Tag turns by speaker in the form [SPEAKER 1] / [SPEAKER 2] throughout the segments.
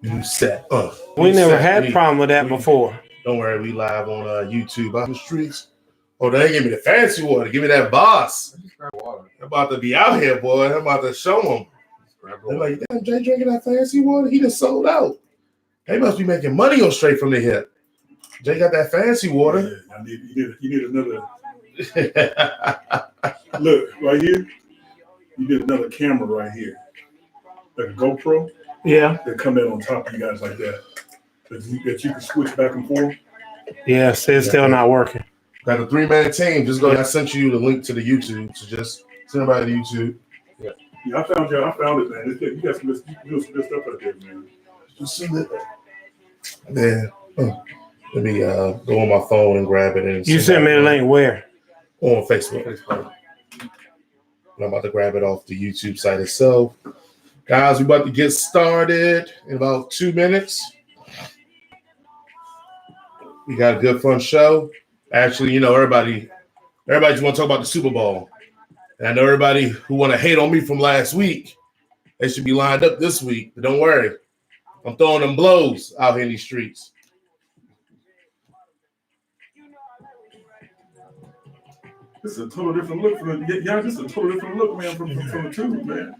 [SPEAKER 1] You set.
[SPEAKER 2] We never had a problem with that before.
[SPEAKER 1] Don't worry, we live on YouTube out the streets. Oh, they give me the fancy water. Give me that boss. I'm about to be out here, boy. I'm about to show them. They're like, damn, Jay drinking that fancy water? He just sold out. They must be making money on Straight from the Hip. Jay got that fancy water.
[SPEAKER 3] Yeah, you need another. Look, right here. You need another camera right here. Like a GoPro.
[SPEAKER 2] Yeah.
[SPEAKER 3] That come in on top of you guys like that. That you can switch back and forth.
[SPEAKER 2] Yeah, it's still not working.
[SPEAKER 1] Got a 3-man team. Just go. I sent you the link to the YouTube. So just send everybody to YouTube.
[SPEAKER 3] Yeah, I found it, man. You got some good stuff out there, man.
[SPEAKER 1] Just send it. Man, let me go on my phone and grab it. And
[SPEAKER 2] you sent me the link where?
[SPEAKER 1] On Facebook. I'm about to grab it off the YouTube site itself. Guys, we're about to get started in about 2 minutes. We got a good, fun show. Actually, you know, everybody just want to talk about the Super Bowl. And I know everybody who want to hate on me from last week, they should be lined up this week. But don't worry. I'm throwing them blows out here in these streets.
[SPEAKER 3] This is a total different look from y'all. This is a total different look, man, from the tube, man.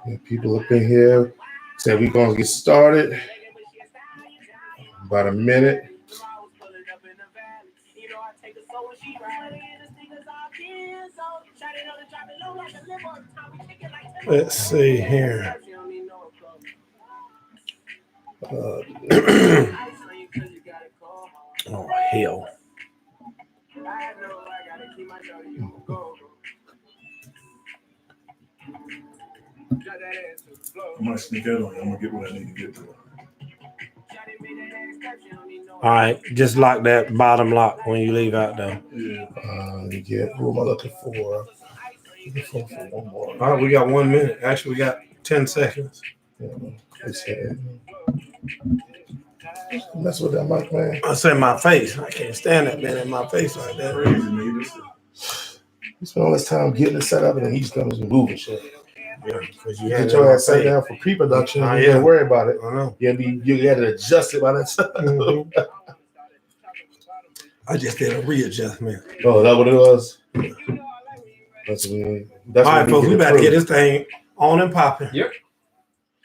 [SPEAKER 1] Yeah, people up in here said we're gonna get started. About a minute.
[SPEAKER 2] Let's see here. Oh, hell.
[SPEAKER 3] I might sneak out on you. I'm gonna get what I need to get to.
[SPEAKER 2] All right, just lock that bottom lock when you leave out though.
[SPEAKER 3] Yeah.
[SPEAKER 1] Who am I looking for? One more.
[SPEAKER 2] All right, we got 1 minute. Actually, we got 10 seconds.
[SPEAKER 1] Mess with that mic, man.
[SPEAKER 2] I say my face. I can't stand that man in my face like that.
[SPEAKER 3] Crazy, man.
[SPEAKER 1] He spent all this time getting it set up, and then he just comes and moving shit.
[SPEAKER 2] Yeah, because you
[SPEAKER 1] get your ass sat down for pre-production. You didn't worry about it.
[SPEAKER 2] I know.
[SPEAKER 1] You had to adjust it by that time.
[SPEAKER 2] Mm-hmm. I just did a readjustment.
[SPEAKER 1] Oh, that what it was? That's
[SPEAKER 2] all right, folks. We about to get this thing on and popping.
[SPEAKER 1] Yep.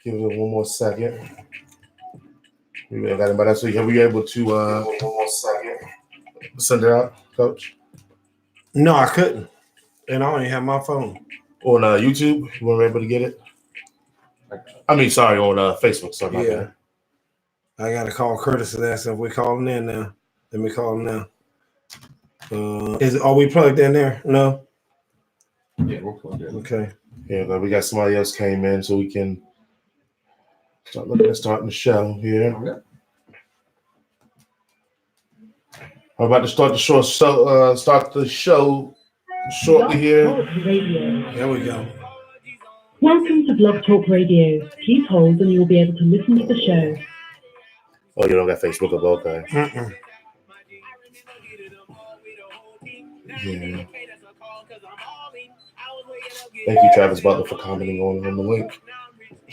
[SPEAKER 1] Give it one more second. We got anybody else? Are we able to one more second send it out, Coach?
[SPEAKER 2] No, I couldn't, and I don't even have my phone.
[SPEAKER 1] On YouTube, you weren't able to get it? I mean, sorry, on Facebook. Sorry,
[SPEAKER 2] yeah. I got to call Curtis and ask if we're calling in now. Let me call him now. Are we plugged in there? No?
[SPEAKER 4] Yeah, we're plugged in.
[SPEAKER 2] Okay.
[SPEAKER 1] Yeah, but we got somebody else came in so we can start looking at starting the show here.
[SPEAKER 4] Okay.
[SPEAKER 1] I'm about to start the show. Start the show shortly here.
[SPEAKER 2] There we go.
[SPEAKER 5] Welcome to Blog Talk Radio. Please hold and you'll be able to listen to the show.
[SPEAKER 1] Oh, you don't got Facebook up, okay. Yeah. Thank you, Travis Butler, for commenting on the link.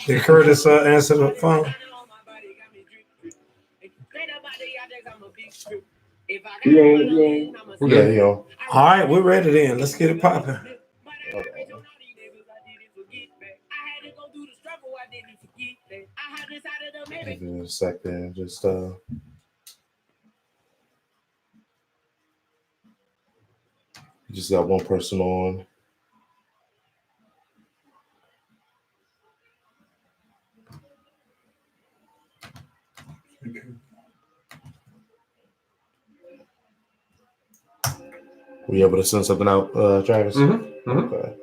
[SPEAKER 2] Did Curtis answer the phone?
[SPEAKER 1] Yeah.
[SPEAKER 2] All right, we're ready then. Let's get it popping.
[SPEAKER 1] Okay. Give me a second. Just you just got one person on. Were you able to send something out, Travis?
[SPEAKER 4] Mm-hmm.
[SPEAKER 1] Okay.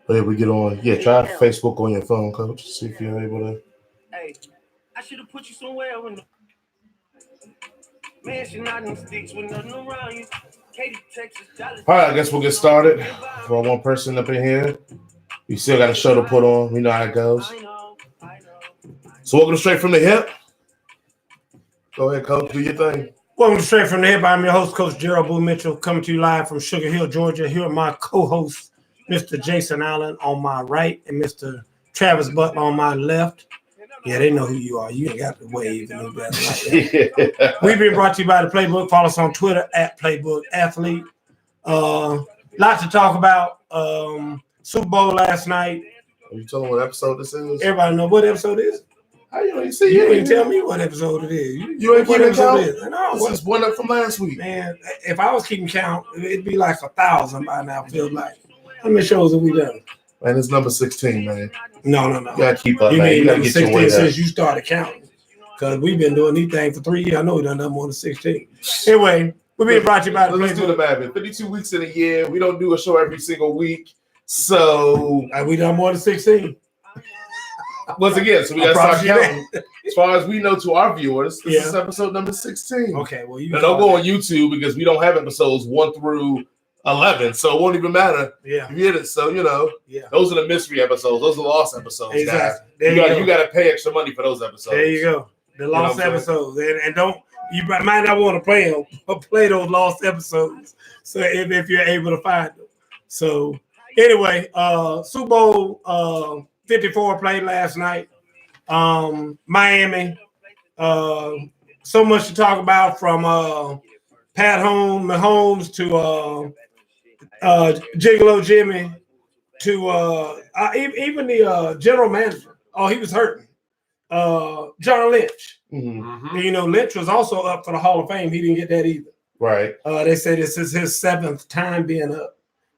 [SPEAKER 1] But if we get on, try Facebook on your phone, Coach. See if you're able to.
[SPEAKER 6] Hey, I should have put you somewhere when man, she not in sticks with nothing around you. Katie, Texas,
[SPEAKER 1] all right, I guess we'll get started. For one person up in here, we still got a show to put on. We know how it goes. So welcome to Straight from the Hip. Go ahead, Coach. Do your thing.
[SPEAKER 2] Welcome to Straight from the Hip. I'm your host, Coach Gerald Boo Mitchell, coming to you live from Sugar Hill, Georgia. Here are my co-hosts, Mr. Jason Allen on my right and Mr. Travis Butler on my left. Yeah, they know who you are. You ain't got to wave and do that like that. We've been brought to you by the Playbook. Follow us on Twitter at Playbook Athlete. Lot to talk about. Super Bowl last night.
[SPEAKER 1] Are you telling what episode this is?
[SPEAKER 2] Everybody know what episode it is.
[SPEAKER 1] How you ain't see
[SPEAKER 2] You ain't tell me what episode it is.
[SPEAKER 1] You ain't keeping count?
[SPEAKER 2] No,
[SPEAKER 1] This is one up from last week.
[SPEAKER 2] Man, if I was keeping count, it'd be like 1,000 by now. Feels like. How many shows have we done?
[SPEAKER 1] Man, it's number 16, man.
[SPEAKER 2] No.
[SPEAKER 1] You gotta keep up,
[SPEAKER 2] You
[SPEAKER 1] man.
[SPEAKER 2] mean
[SPEAKER 1] You gotta
[SPEAKER 2] number
[SPEAKER 1] get your
[SPEAKER 2] 16
[SPEAKER 1] way
[SPEAKER 2] since
[SPEAKER 1] up.
[SPEAKER 2] you started counting? Because we've been doing these things for 3 years. I know we done more than 16. Anyway, we're being brought to you by the
[SPEAKER 1] Let's do the math. 52 weeks in a year. We don't do a show every single week. So
[SPEAKER 2] we done more than 16.
[SPEAKER 1] once again, so we gotta start counting. As far as we know, to our viewers, this is episode number 16.
[SPEAKER 2] Okay, well,
[SPEAKER 1] now don't go on YouTube because we don't have episodes 1 through 11, so it won't even matter.
[SPEAKER 2] Yeah,
[SPEAKER 1] if you get it. So those are the mystery episodes. Those are the lost episodes,
[SPEAKER 2] exactly.
[SPEAKER 1] guys. You got to pay extra money for those episodes.
[SPEAKER 2] There you go. The lost episodes, and don't you might not want to play them, but play those lost episodes. So if you're able to find them. So anyway, Super Bowl 54 played last night. Miami. So much to talk about from Pat Mahomes to Gigolo Jimmy to even the general manager. Oh, he was hurting. John Lynch.
[SPEAKER 1] Mm-hmm.
[SPEAKER 2] And, Lynch was also up for the Hall of Fame. He didn't get that either.
[SPEAKER 1] Right.
[SPEAKER 2] They say this is his 7th time being up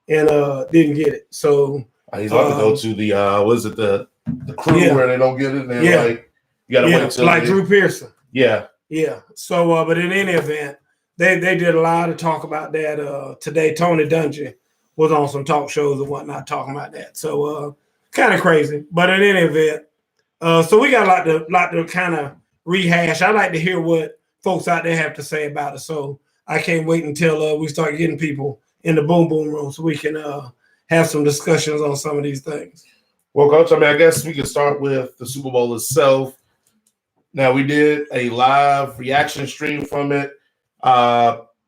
[SPEAKER 2] and didn't get it. So
[SPEAKER 1] he's about to go to the the crew where they don't get it. And like you got to wait until
[SPEAKER 2] like Drew Pearson.
[SPEAKER 1] Yeah.
[SPEAKER 2] Yeah. So but in any event, they did a lot of talk about that today. Tony Dungy was on some talk shows and whatnot talking about that. So kind of crazy. But in any event, so we got a lot to kind of rehash. I like to hear what folks out there have to say about it. So I can't wait until we start getting people in the boom room so we can have some discussions on some of these things.
[SPEAKER 1] Well, Coach, I guess we can start with the Super Bowl itself. Now, we did a live reaction stream from it.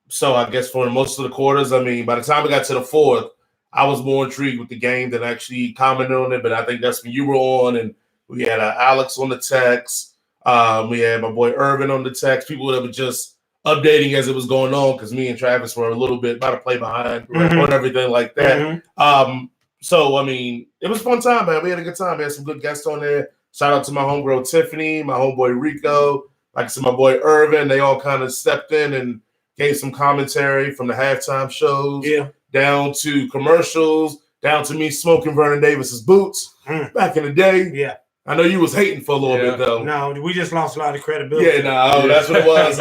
[SPEAKER 1] So I guess for most of the quarters, by the time we got to the fourth, I was more intrigued with the game than actually commented on it. But I think that's when you were on, and we had Alex on the text. We had my boy Irvin on the text. People that were just updating as it was going on because me and Travis were a little bit about to play behind on everything like that. So, it was a fun time, man. We had a good time. We had some good guests on there. Shout out to my homegirl Tiffany, my homeboy Rico, like I said, my boy Irvin. They all kind of stepped in and gave some commentary from the halftime shows down to commercials, down to me smoking Vernon Davis's boots back in the day.
[SPEAKER 2] Yeah.
[SPEAKER 1] I know you was hating for a little bit, though.
[SPEAKER 2] No, we just lost a lot of credibility.
[SPEAKER 1] Yeah, that's what it was.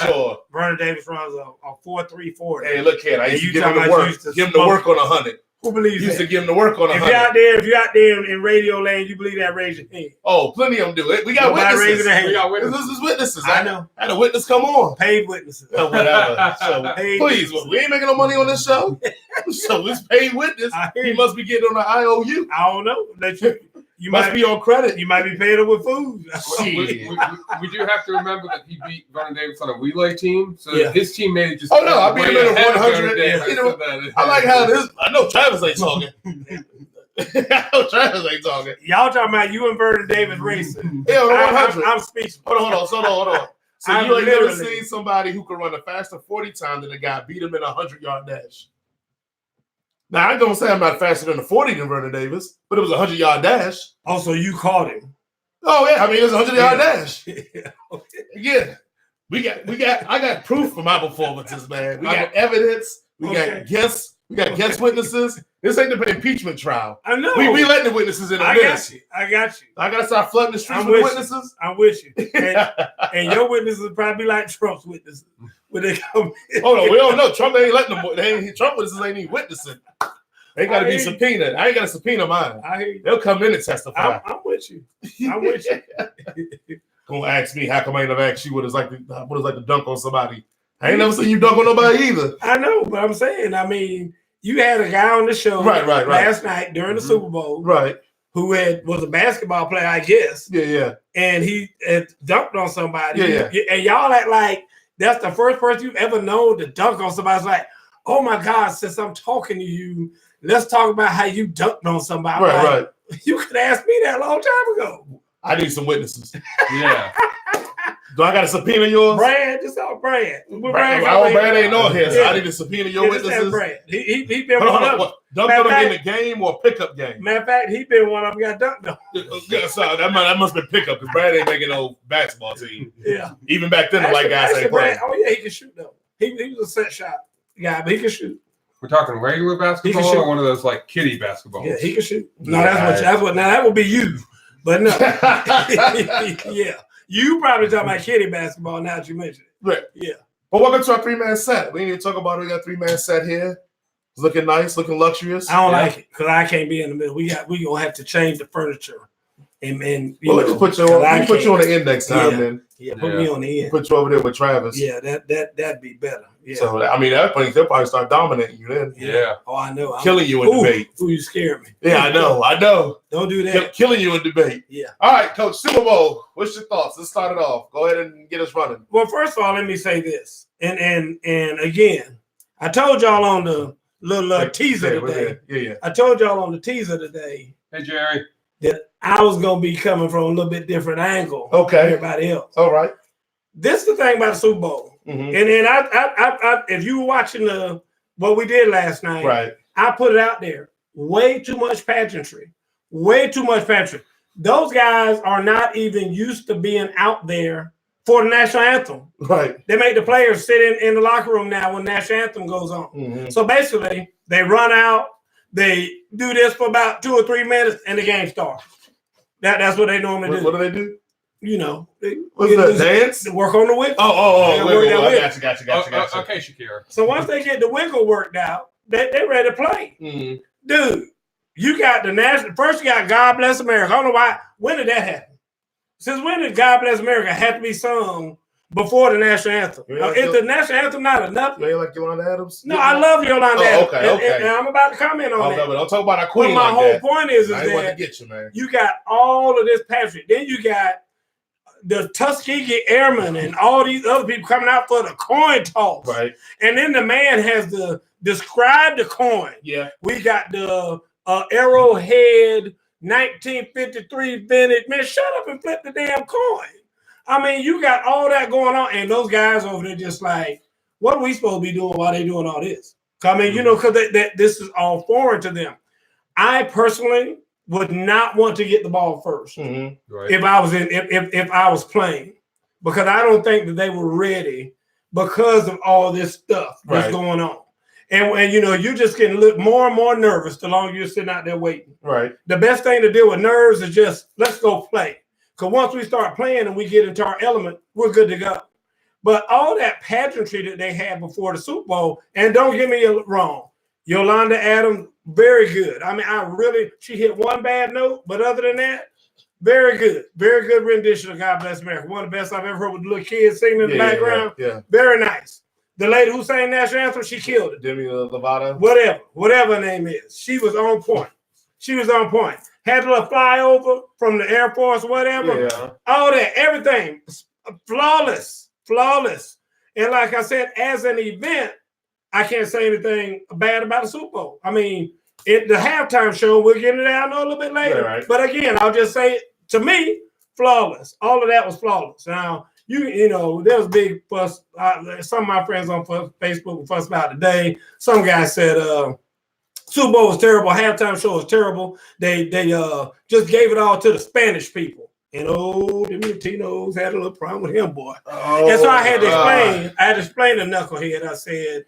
[SPEAKER 1] Sure.
[SPEAKER 2] Vernon Davis runs a 4.340.
[SPEAKER 1] Hey, look here. I used to give him the work. Give him the work on 100.
[SPEAKER 2] Who believes
[SPEAKER 1] used
[SPEAKER 2] that?
[SPEAKER 1] to give him the work on 100.
[SPEAKER 2] If you're out there in radio land, you believe that, raise your hand.
[SPEAKER 1] Oh, plenty of them do it. We got witnesses.
[SPEAKER 2] We got witnesses.
[SPEAKER 1] This is witnesses.
[SPEAKER 2] I know.
[SPEAKER 1] I had a witness come on.
[SPEAKER 2] Paid witnesses.
[SPEAKER 1] Whatever. So, please, we ain't making no money on this show. So it's paid witness. He must be getting on the IOU.
[SPEAKER 2] I don't know. You
[SPEAKER 1] must be on credit.
[SPEAKER 2] You might be paid up with food.
[SPEAKER 4] We do have to remember that he beat Vernon Davis on a relay team, so his team made it just.
[SPEAKER 1] Oh no, I beat him in a 100. I like how this. I know Travis ain't talking. Travis ain't talking.
[SPEAKER 2] Y'all talking about you and Vernon Davis racing?
[SPEAKER 1] Yeah, 100.
[SPEAKER 2] I'm speechless.
[SPEAKER 1] Hold on. So you ain't never seen somebody who could run a faster 40 time than a guy beat him in a 100-yard dash. Now, I ain't going to say I'm not faster than a 40 than Vernon Davis, but it was a 100-yard dash.
[SPEAKER 2] Oh, so you caught him.
[SPEAKER 1] Oh, yeah. It was a 100-yard dash. Again, I got proof for my performances, man. We got evidence. We got guests. We got guest witnesses. This ain't the impeachment trial.
[SPEAKER 2] I know.
[SPEAKER 1] We letting the witnesses in.
[SPEAKER 2] I got you. I got to
[SPEAKER 1] start flooding the streets with witnesses.
[SPEAKER 2] I'm with you. And your witnesses probably like Trump's witnesses when they come in.
[SPEAKER 1] Hold on. We don't know. Trump ain't letting them. Trump witnesses ain't even witnessing. They got to be subpoenaed. I ain't got to subpoena mine.
[SPEAKER 2] I hear you.
[SPEAKER 1] They'll come in and testify.
[SPEAKER 2] I'm with you.
[SPEAKER 1] Gonna ask me how come I ain't never asked you what it's like to dunk on somebody. I ain't never seen you dunk on nobody either.
[SPEAKER 2] I know, but I'm saying, you had a guy on the show last night during the Super Bowl, who was a basketball player, I guess.
[SPEAKER 1] Yeah.
[SPEAKER 2] And he had dunked on somebody.
[SPEAKER 1] Yeah.
[SPEAKER 2] And y'all act like that's the first person you've ever known to dunk on somebody. It's like, oh my God, since I'm talking to you, let's talk about how you dunked on somebody.
[SPEAKER 1] Right.
[SPEAKER 2] You could ask me that a long time ago.
[SPEAKER 1] I need some witnesses.
[SPEAKER 4] Yeah.
[SPEAKER 1] Do I got to subpoena yours?
[SPEAKER 2] Brad, just tell Brad.
[SPEAKER 1] Brad ain't on here, so
[SPEAKER 2] Yeah.
[SPEAKER 1] I need to subpoena your witnesses.
[SPEAKER 2] Brad. He been
[SPEAKER 1] Hold
[SPEAKER 2] one
[SPEAKER 1] on,
[SPEAKER 2] of them.
[SPEAKER 1] what? Dunked on him in the game or pickup game?
[SPEAKER 2] Matter of fact, he been one of them got dunked on.
[SPEAKER 1] Yeah, so that must have been pickup because Brad ain't making no basketball team.
[SPEAKER 2] Yeah.
[SPEAKER 1] Even back then, the white guys ain't playing.
[SPEAKER 2] Oh, yeah, he can shoot, though. He was a set shot guy, but he can shoot.
[SPEAKER 4] We're talking regular basketball or one of those like kiddie basketballs?
[SPEAKER 2] Yeah, he can shoot. No, that's what. Now that would be you, but no. Yeah, you probably talking about kiddie basketball now that you mentioned it.
[SPEAKER 1] Right.
[SPEAKER 2] Yeah.
[SPEAKER 1] But welcome to our 3-man set. We need to talk about it. We got a 3-man set here. It's looking nice, looking luxurious.
[SPEAKER 2] I don't like it because I can't be in the middle. We gonna have to change the furniture. And
[SPEAKER 1] let's put you on the end next time, then.
[SPEAKER 2] Yeah, put me on the end.
[SPEAKER 1] Put you over there with Travis.
[SPEAKER 2] Yeah, that'd be better. Yeah.
[SPEAKER 1] So I mean, that point they'll probably start dominating you then.
[SPEAKER 4] Yeah.
[SPEAKER 2] Oh, I know.
[SPEAKER 1] Killing you in debate.
[SPEAKER 2] Ooh, you scared me.
[SPEAKER 1] Yeah, I know.
[SPEAKER 2] Don't do that.
[SPEAKER 1] Killing you in debate.
[SPEAKER 2] Yeah.
[SPEAKER 1] All right, Coach, Super Bowl. What's your thoughts? Let's start it off. Go ahead and get us running.
[SPEAKER 2] Well, first of all, let me say this, and again, I told y'all on the little teaser today.
[SPEAKER 1] Yeah.
[SPEAKER 2] I told y'all on the teaser today.
[SPEAKER 4] Hey, Jerry.
[SPEAKER 2] That I was gonna be coming from a little bit different angle.
[SPEAKER 1] Okay.
[SPEAKER 2] Than everybody else.
[SPEAKER 1] All right.
[SPEAKER 2] This is the thing about the Super Bowl, and I if you were watching what we did last night,
[SPEAKER 1] right?
[SPEAKER 2] I put it out there. Way too much pageantry. Way too much pageantry. Those guys are not even used to being out there for the national anthem.
[SPEAKER 1] Right.
[SPEAKER 2] They make the players sit in the locker room now when the national anthem goes on.
[SPEAKER 1] Mm-hmm.
[SPEAKER 2] So basically, they run out. They do this for about 2 or 3 minutes, and the game starts. That's what they normally do.
[SPEAKER 1] What do they do?
[SPEAKER 2] You know,
[SPEAKER 1] what's that, dance?
[SPEAKER 2] They work on the wiggle.
[SPEAKER 1] Wiggle. I got you.
[SPEAKER 4] Okay, Shakira.
[SPEAKER 2] So once they get the wiggle worked out, they're ready to play.
[SPEAKER 1] Mm-hmm.
[SPEAKER 2] Dude, you got the national. First, you got God Bless America. I don't know why. When did that happen? Since when did God Bless America have to be sung before the national anthem? Is the national anthem not enough?
[SPEAKER 1] You ain't like Yolanda Adams?
[SPEAKER 2] No, I love Yolanda Adams.
[SPEAKER 1] Okay.
[SPEAKER 2] And I'm about to comment on that.
[SPEAKER 1] But don't talk about our queen.
[SPEAKER 2] But my whole point is
[SPEAKER 1] I
[SPEAKER 2] that
[SPEAKER 1] want to get you, man.
[SPEAKER 2] You got all of this pageantry. Then you got the Tuskegee Airmen and all these other people coming out for the coin toss.
[SPEAKER 1] Right.
[SPEAKER 2] And then the man has to describe the coin.
[SPEAKER 1] Yeah.
[SPEAKER 2] We got the Arrowhead 1953 vintage. Man, shut up and flip the damn coin. I mean, you got all that going on. And those guys over there just like, what are we supposed to be doing while they doing all this? I mean, you know, because this is all foreign to them. I personally would not want to get the ball first
[SPEAKER 1] right.
[SPEAKER 2] if I was playing, because I don't think that they were ready because of all this stuff that's going on. And you know, you're just getting more and more nervous the longer you're sitting out there waiting.
[SPEAKER 1] Right.
[SPEAKER 2] The best thing to deal with nerves is just let's go play. Because once we start playing and we get into our element, we're good to go. But all that pageantry that they had before the Super Bowl, and don't get me wrong, Yolanda Adams, very good. I mean, she hit one bad note, but other than that, very good. Very good rendition of God Bless America. One of the best I've ever heard with the little kids singing in the background.
[SPEAKER 1] Yeah.
[SPEAKER 2] Very nice. The lady who sang national anthem, she killed it.
[SPEAKER 1] Demi Lovato.
[SPEAKER 2] Whatever her name is. She was on point. Had a little flyover from the Air Force, whatever.
[SPEAKER 1] Yeah.
[SPEAKER 2] All that, everything. Flawless. And like I said, as an event, I can't say anything bad about the Super Bowl. I mean, the halftime show, we'll get into that I know a little bit later.
[SPEAKER 1] Right.
[SPEAKER 2] But again, I'll just say, to me, flawless. All of that was flawless. Now, you know, there was big fuss. Some of my friends on Facebook fussed about today. Some guy said Super Bowl was terrible. Halftime show was terrible. They just gave it all to the Spanish people. And them Latinos had a little problem with him, boy. And so I had to explain to Knucklehead. I said,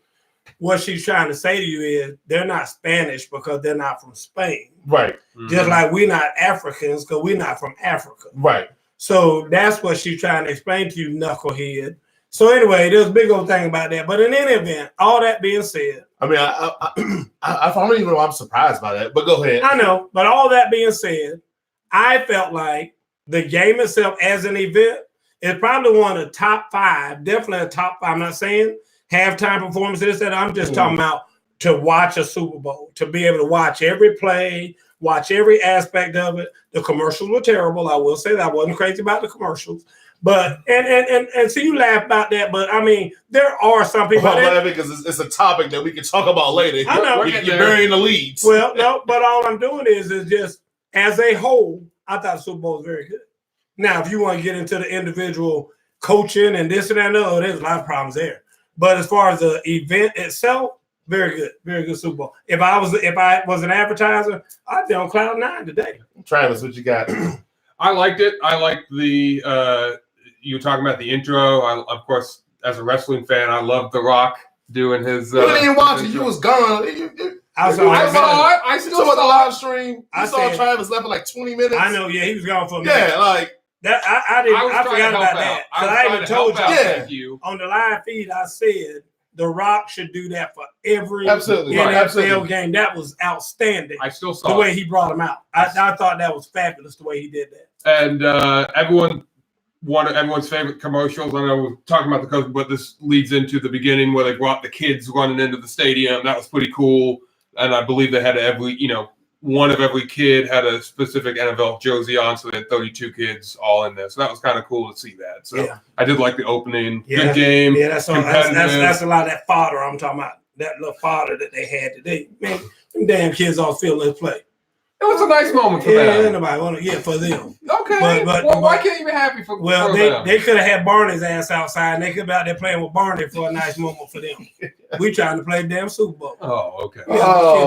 [SPEAKER 2] what she's trying to say to you is they're not Spanish because they're not from Spain.
[SPEAKER 1] Right.
[SPEAKER 2] Mm-hmm. Just like we're not Africans because we're not from Africa.
[SPEAKER 1] Right.
[SPEAKER 2] So that's what she's trying to explain to you, Knucklehead. So anyway, there's a big old thing about that. But in any event, all that being said.
[SPEAKER 1] I mean, I don't even know I'm surprised by that, but go ahead.
[SPEAKER 2] I know, but all that being said, I felt like the game itself as an event is probably one of the top 5, definitely a top 5. I'm not saying halftime performances that I'm just talking about to watch a Super Bowl, to be able to watch every play, watch every aspect of it. The commercials were terrible. I will say that I wasn't crazy about the commercials. But and so you laugh about that, but I mean, there are some people.
[SPEAKER 1] I'm laughing because it's a topic that we can talk about later.
[SPEAKER 2] I know
[SPEAKER 1] you're burying the leads.
[SPEAKER 2] Well, no, but all I'm doing is just as a whole, I thought the Super Bowl was very good. Now, if you want to get into the individual coaching and this and that, no, there's a lot of problems there. But as far as the event itself, very good Super Bowl. If I was an advertiser, I'd be on cloud 9 today.
[SPEAKER 1] Travis, what you got?
[SPEAKER 4] I liked it. I liked the you were talking about the intro. Of course, as a wrestling fan, I loved The Rock doing his.
[SPEAKER 1] You didn't even watch it. You was gone.
[SPEAKER 4] I saw it. I still saw
[SPEAKER 1] the live stream. I saw Travis left for like 20 minutes.
[SPEAKER 2] I know. Yeah, he was gone for a minute.
[SPEAKER 1] Yeah, like
[SPEAKER 2] that. I forgot about that. I even told you on the live feed. I said The Rock should do that for every NFL game. That was outstanding.
[SPEAKER 4] I still saw
[SPEAKER 2] the way he brought him out. I thought that was fabulous the way he did that.
[SPEAKER 4] And one of everyone's favorite commercials. I know we're talking about the coach, but this leads into the beginning where they brought the kids running into the stadium. That was pretty cool. And I believe they had one of every kid had a specific NFL jersey on, so they had 32 kids all in there. So that was kind of cool to see that. So I did like the opening.
[SPEAKER 2] Yeah.
[SPEAKER 4] Good game.
[SPEAKER 2] Yeah, that's a lot of that fodder I'm talking about. That little fodder that they had today. Man, them damn kids all feel let's play.
[SPEAKER 4] It was a nice moment for them.
[SPEAKER 2] Nobody want to, for them.
[SPEAKER 4] Okay. But why can't you be happy for them?
[SPEAKER 2] They could have had Barney's ass outside, and they could be out there playing with Barney for a nice moment for them. We trying to play the damn Super Bowl.
[SPEAKER 4] Oh, okay.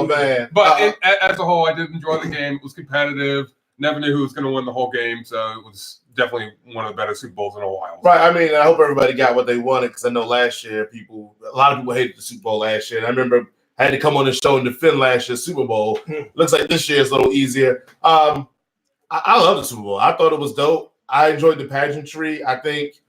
[SPEAKER 1] Man.
[SPEAKER 4] But as a whole, I did enjoy the game. It was competitive. Never knew who was going to win the whole game, so it was definitely one of the better Super Bowls in a while.
[SPEAKER 1] Right. I mean, I hope everybody got what they wanted, because I know last year a lot of people hated the Super Bowl last year. And I remember I had to come on the show and defend last year's Super Bowl. Looks like this year is a little easier. I love the Super Bowl. I thought it was dope. I enjoyed the pageantry. I think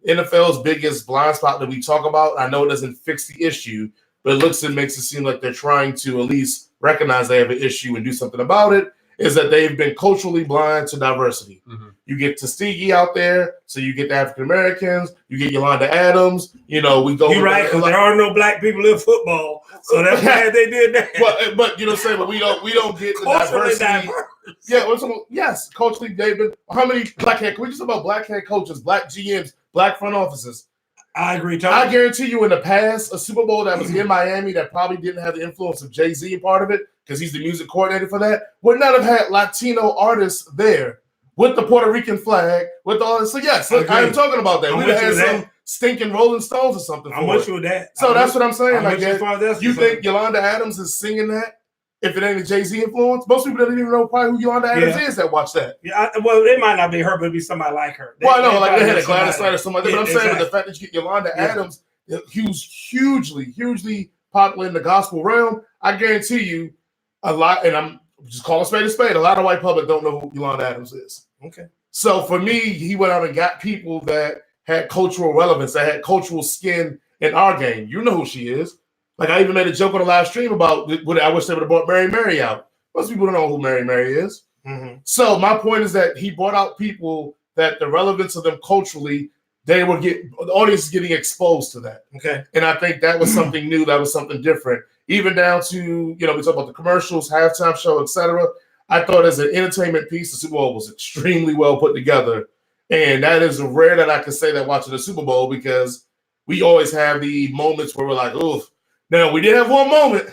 [SPEAKER 1] NFL's biggest blind spot that we talk about, I know it doesn't fix the issue, but it makes it seem like they're trying to at least recognize they have an issue and do something about it, is that they've been culturally blind to diversity. Mm-hmm. You get Tuskegee out there, so you get the African Americans, you get Yolanda Adams. We go. You're
[SPEAKER 2] right, because there are no black people in football, so that's why they did that.
[SPEAKER 1] But you know what I'm saying. But we don't get the diversity. Yeah, yes, culturally, David. How many black head? Can we just talk about black head coaches, black GMs, black front offices?
[SPEAKER 2] I agree, Tony.
[SPEAKER 1] I guarantee you, in the past, a Super Bowl that was in Miami that probably didn't have the influence of Jay-Z part of it, because he's the music coordinator for that, would not have had Latino artists there with the Puerto Rican flag, with all this. So yes, I'm talking about that. We'd have had some stinking Rolling Stones or something.
[SPEAKER 2] I'm with you with that.
[SPEAKER 1] So that's what I'm saying. You think Yolanda Adams is singing that? If it ain't a Jay-Z influence, most people don't even know probably who Yolanda Adams is that watch that.
[SPEAKER 2] Yeah, well, it might not be her, but it'd be somebody like her.
[SPEAKER 1] Well, I know, like they had a Gladys Knight or something like that. But I'm saying that the fact that you get Yolanda Adams, who's hugely popular in the gospel realm, I guarantee you a lot, and I'm just calling a spade, a lot of white public don't know who Yolanda Adams is.
[SPEAKER 2] Okay.
[SPEAKER 1] So for me, he went out and got people that had cultural relevance, that had cultural skin in our game. You know who she is. Like, I even made a joke on the live stream about what I wish they would have brought Mary out. Most people don't know who Mary is. Mm-hmm. So my point is that he brought out people that the relevance of them culturally, the audience is getting exposed to that.
[SPEAKER 2] Okay.
[SPEAKER 1] And I think that was something new. That was something different. Even down to, we talk about the commercials, halftime show, etc. I thought as an entertainment piece, the Super Bowl was extremely well put together. And that is rare that I can say that watching the Super Bowl, because we always have the moments where we're like, oof. Now, we did have one moment.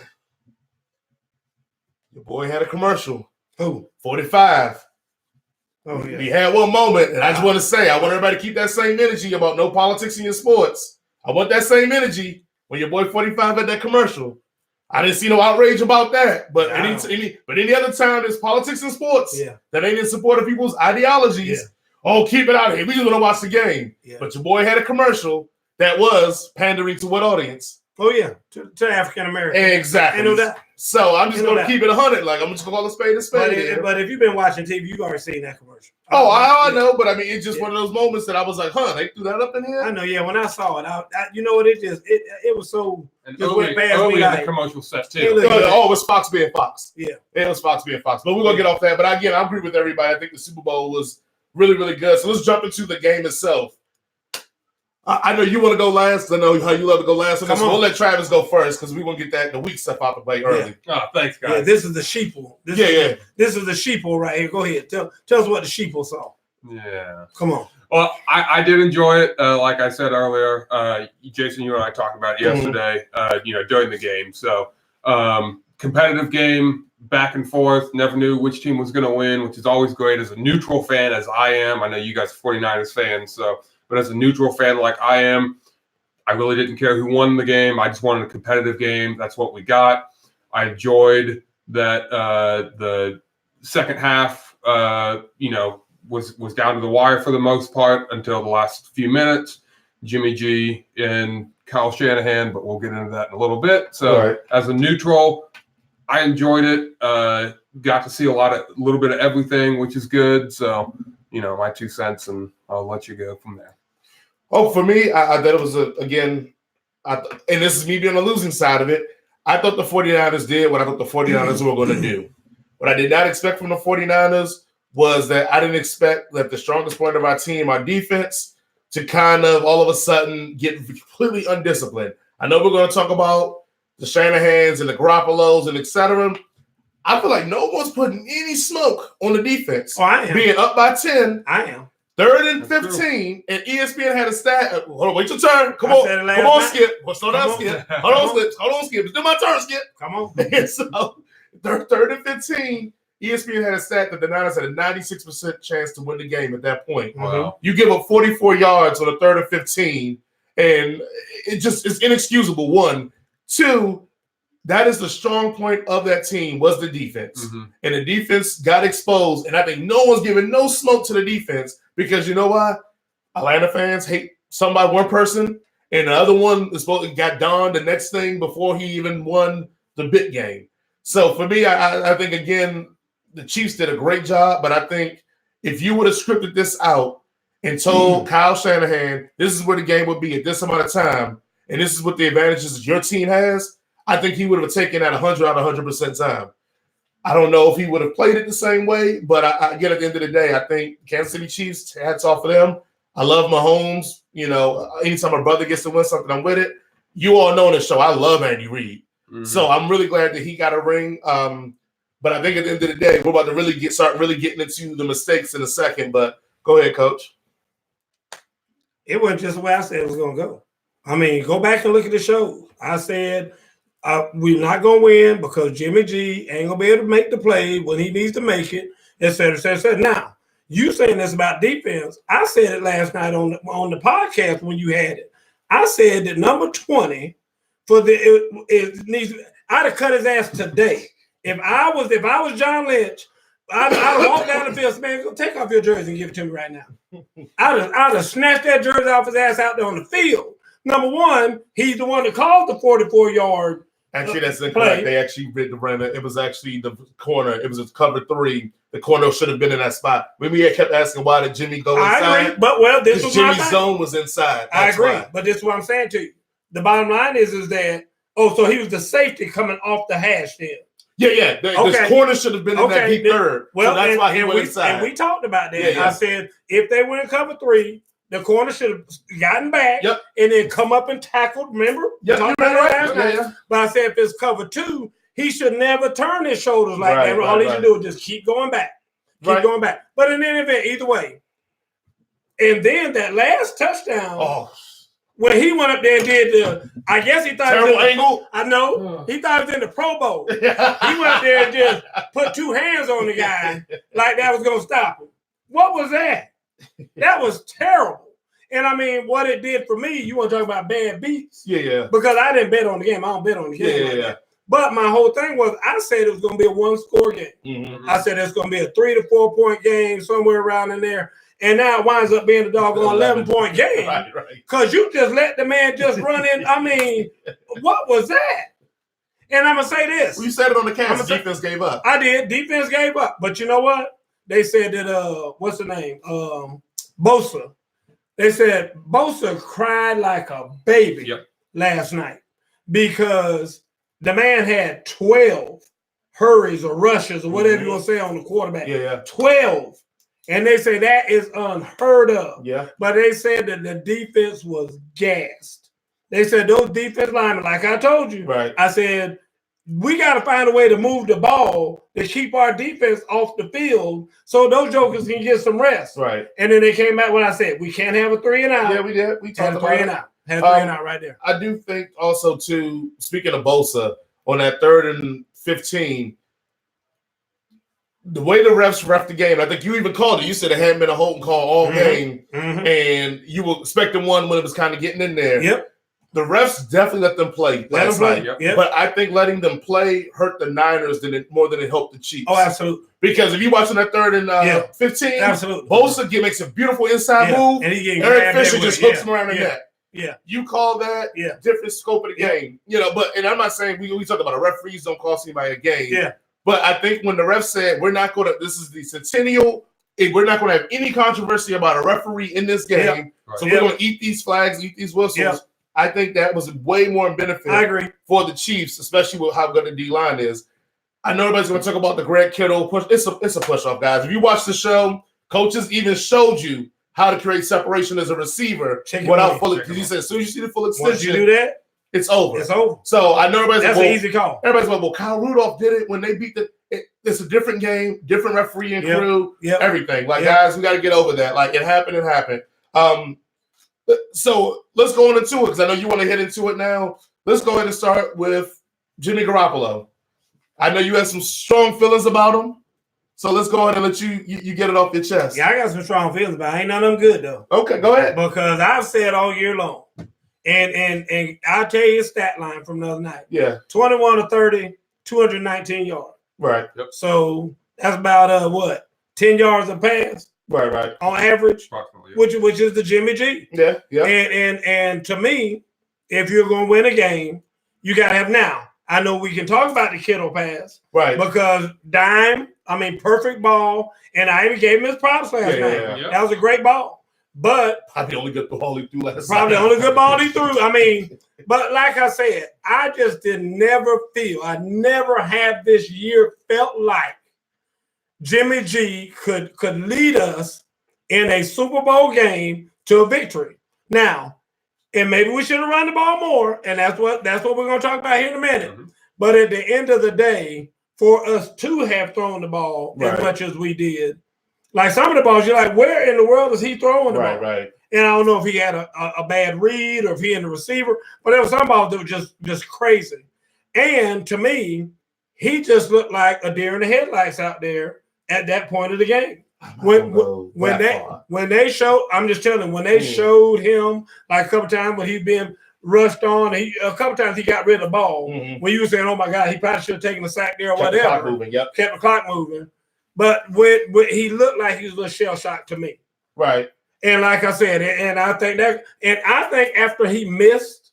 [SPEAKER 1] Your boy had a commercial.
[SPEAKER 2] Who?
[SPEAKER 1] 45.
[SPEAKER 2] Oh, yeah.
[SPEAKER 1] We had one moment, and I just want to say, I want everybody to keep that same energy about no politics in your sports. I want that same energy when your boy 45 had that commercial. I didn't see no outrage about that, but any other time there's politics in sports that ain't in support of people's ideologies, keep it out of here. We just want to watch the game. Yeah. But your boy had a commercial that was pandering to what audience?
[SPEAKER 2] Oh, yeah, to African Americans.
[SPEAKER 1] Exactly.
[SPEAKER 2] I know that.
[SPEAKER 1] So I'm just going to keep it 100. Like, I'm just going to call a spade a spade.
[SPEAKER 2] But if you've been watching TV, you've already seen that commercial.
[SPEAKER 1] I know, but I mean, it's just one of those moments that I was like, they threw that up in here?
[SPEAKER 2] I know, yeah. When I saw it, you know what, it was so...
[SPEAKER 4] And early the commercial set, too.
[SPEAKER 1] It was Fox being Fox. Yeah. It was Fox being Fox. But we're going to get off that. But again, I agree with everybody. I think the Super Bowl was really, really good. So let's jump into the game itself. I know you want to go last. I know how you love to go last. So we'll let Travis go first, because we want to get the week stuff out the way early.
[SPEAKER 4] Yeah. Oh, thanks, guys.
[SPEAKER 2] Yeah, this is the sheeple. This is the sheeple right here. Go ahead. Tell us what the sheeple saw.
[SPEAKER 4] Yeah.
[SPEAKER 2] Come on.
[SPEAKER 4] Well, I did enjoy it. Like I said earlier, Jason, you and I talked about it yesterday, during the game. So kind competitive game, back and forth. Never knew which team was going to win, which is always great as a neutral fan, as I am. I know you guys are 49ers fans, but as a neutral fan like I am, I really didn't care who won the game. I just wanted a competitive game. That's what we got. I enjoyed that the second half, was down to the wire for the most part until the last few minutes. Jimmy G and Kyle Shanahan, but we'll get into that in a little bit. So As a neutral, I enjoyed it. Got to see a little bit of everything, which is good. So, my 2 cents, and I'll let you go from there.
[SPEAKER 1] Oh, for me, I thought it was and this is me being on the losing side of it. I thought the 49ers did what I thought the 49ers were going to do. What I did not expect from the 49ers was that I didn't expect that the strongest point of our team, our defense, to kind of all of a sudden get completely undisciplined. I know we're going to talk about the Shanahans and the Garoppolos and et cetera. I feel like no one's putting any smoke on the defense.
[SPEAKER 2] Oh, I am.
[SPEAKER 1] Being up by 10.
[SPEAKER 2] I am.
[SPEAKER 1] 3rd and 15, and ESPN had a stat. Hold on, wait your turn. Come on, Skip. Slow down, Skip. Hold on, Skip. It's still my turn, Skip.
[SPEAKER 2] Come on.
[SPEAKER 1] And so, 3rd and 15, ESPN had a stat that the Niners had a 96% chance to win the game at that point.
[SPEAKER 4] Wow.
[SPEAKER 1] You give up 44 yards on a 3rd and 15, and it's inexcusable, 1. 2, that is the strong point of that team was the defense. Mm-hmm. And the defense got exposed, and I think no one's giving no smoke to the defense because you know why? Atlanta fans hate one person, and the other one is supposed to got donned the next thing before he even won the big game. So for me, I think, again, the Chiefs did a great job, but I think if you would have scripted this out and told Kyle Shanahan, this is where the game would be at this amount of time, and this is what the advantages your team has, I think he would have taken that 100 out of 100% time. I don't know if he would have played it the same way, but again, at the end of the day, I think Kansas City Chiefs, hats off of them. I love Mahomes. Anytime my brother gets to win something, I'm with it. You all know on the show, I love Andy Reid. Mm-hmm. So I'm really glad that he got a ring. But I think at the end of the day, we're about to start getting into the mistakes in a second. But go ahead, Coach.
[SPEAKER 2] It wasn't just the way I said it was going to go. I mean, go back and look at the show. I said we're not going to win because Jimmy G ain't going to be able to make the play when he needs to make it, et cetera, et cetera, et cetera. Now, you saying this about defense. I said it last night on the podcast when you had it. I said that number 20 it needs. I'd have cut his ass today. If I was John Lynch, I'd walk down the field, man, go take off your jersey and give it to me right now. I'd have snatched that jersey off his ass out there on the field. Number one, he's the one that caused the 44-yard
[SPEAKER 1] Actually, that's incorrect. They actually read the run. It was actually the corner. It was a cover 3. The corner should have been in that spot. When we kept asking why did Jimmy go inside?
[SPEAKER 2] I agree, but this was
[SPEAKER 1] Jimmy's zone was inside.
[SPEAKER 2] I agree, but this is what I'm saying to you. The bottom line is that so he was the safety coming off the hash then.
[SPEAKER 1] Yeah. The corner should have been in that deep third.
[SPEAKER 2] Well,
[SPEAKER 1] so that's why he went inside.
[SPEAKER 2] And we talked about that. Yeah. I said if they went cover 3, the corner should have gotten back and then come up and tackled. Remember?
[SPEAKER 1] Yeah.
[SPEAKER 2] But I said if it's cover 2, he should never turn his shoulders like that. All he should do is just keep going back. Going back. But in any event, either way. And then that last touchdown, when he went up there and did I guess he thought
[SPEAKER 1] terrible angle.
[SPEAKER 2] I know. He thought it was in the Pro Bowl. He went up there and just put 2 hands on the guy like that was going to stop him. What was that? That was terrible. And I mean, what it did for me, you want to talk about bad beats?
[SPEAKER 1] Yeah.
[SPEAKER 2] Because I didn't bet on the game. I don't bet on the game.
[SPEAKER 1] Yeah.
[SPEAKER 2] But my whole thing was, I said it was going to be a 1-score game. Mm-hmm. I said it's going to be a 3 to 4 point game, somewhere around in there. And now it winds up being a doggone 11-point game.
[SPEAKER 1] Right.
[SPEAKER 2] Because you just let the man just run in. I mean, what was that? And I'm going to say this.
[SPEAKER 1] Well, you said it on the cast. Defense gave up.
[SPEAKER 2] I did. Defense gave up. But you know what? They said that, what's the name? Bosa. They said Bosa cried like a baby last night because the man had 12 hurries or rushes or whatever you want to say on the quarterback.
[SPEAKER 1] Yeah.
[SPEAKER 2] 12. And they say that is unheard of.
[SPEAKER 1] Yeah.
[SPEAKER 2] But they said that the defense was gassed. They said those defense linemen, like I told you, I said, we got to find a way to move the ball to keep our defense off the field so those jokers can get some rest.
[SPEAKER 1] Right.
[SPEAKER 2] And then they came back when I said, we can't have a 3 and out.
[SPEAKER 1] Yeah, we did. We talked about it.
[SPEAKER 2] Had a 3 and out right there.
[SPEAKER 1] I do think also, too, speaking of Bosa, on that 3rd and 15, the way the refs ref the game, I think you even called it. You said it hadn't been a holding call all game, and you were expecting one when it was kind of getting in there.
[SPEAKER 2] Yep.
[SPEAKER 1] The refs definitely let them play last night.
[SPEAKER 2] Yep.
[SPEAKER 1] But I think letting them play hurt the Niners more than it helped the Chiefs.
[SPEAKER 2] Oh, absolutely.
[SPEAKER 1] Because if you watching that 3rd and 15,
[SPEAKER 2] absolutely.
[SPEAKER 1] Bosa makes a beautiful inside move,
[SPEAKER 2] and
[SPEAKER 1] Eric Fisher just hooks him around the neck.
[SPEAKER 2] Yeah.
[SPEAKER 1] You call that different scope of the game. You know, and I'm not saying we talk about a referees don't cost anybody a game.
[SPEAKER 2] Yeah.
[SPEAKER 1] But I think when the ref said we're not going to, this is the centennial, we're not going to have any controversy about a referee in this game. So we're going to eat these flags, eat these whistles. I think that was way more in benefit for the Chiefs, especially with how good the D-line is. I know everybody's going to talk about the Grant Kittle push. It's a push-off, guys. If you watch the show, coaches even showed you how to create separation as a receiver without full. Because you said as soon as you see the full extension,
[SPEAKER 2] once you do that,
[SPEAKER 1] it's over.
[SPEAKER 2] It's over.
[SPEAKER 1] So I know everybody's
[SPEAKER 2] that's an easy call.
[SPEAKER 1] Everybody's like, well, Kyle Rudolph did it when they beat it's a different game, different referee and crew, everything. Like, guys, we got to get over that. Like, it happened. So let's go into it because I know you want to hit into it now. Let's go ahead and start with Jimmy Garoppolo. I know you had some strong feelings about him. So let's go ahead and let you get it off your chest.
[SPEAKER 2] Yeah, I got some strong feelings about it. Ain't none of them good, though.
[SPEAKER 1] Okay, go ahead.
[SPEAKER 2] Because I've said all year long, and I'll tell you his stat line from the other night.
[SPEAKER 1] Yeah.
[SPEAKER 2] 21 to 30, 219 yards.
[SPEAKER 1] Right.
[SPEAKER 2] Yep. So that's about 10 yards a pass.
[SPEAKER 1] Right.
[SPEAKER 2] On average, which is the Jimmy G.
[SPEAKER 1] Yeah.
[SPEAKER 2] And to me, if you're going to win a game, you got to have now. I know we can talk about the Kittle pass,
[SPEAKER 1] right?
[SPEAKER 2] Because perfect ball, and I even gave him his props last night. Yeah. That was a great ball, but
[SPEAKER 1] probably the only good ball he threw last night.
[SPEAKER 2] Probably the only good ball he threw. But like I said, I just I never had this year felt like Jimmy G could lead us in a Super Bowl game to a victory. Now, and maybe we should have run the ball more, and that's what we're going to talk about here in a minute. Mm-hmm. But at the end of the day, for us to have thrown the ball as much as we did, like some of the balls, you're like, where in the world is he throwing the ball?
[SPEAKER 1] Right.
[SPEAKER 2] And I don't know if he had a bad read or if he in the receiver, but there were some balls that were just crazy. And to me, he just looked like a deer in the headlights out there at that point of the game. When they showed, I'm just telling you, when they showed him like a couple times when he's been rushed on, a couple times he got rid of the ball. Mm-hmm. When you were saying, "Oh my God, he probably should have taken the sack there or whatever," kept the clock moving. But when he looked like he was a little shell shocked to me,
[SPEAKER 1] right?
[SPEAKER 2] And like I said, and I think after he missed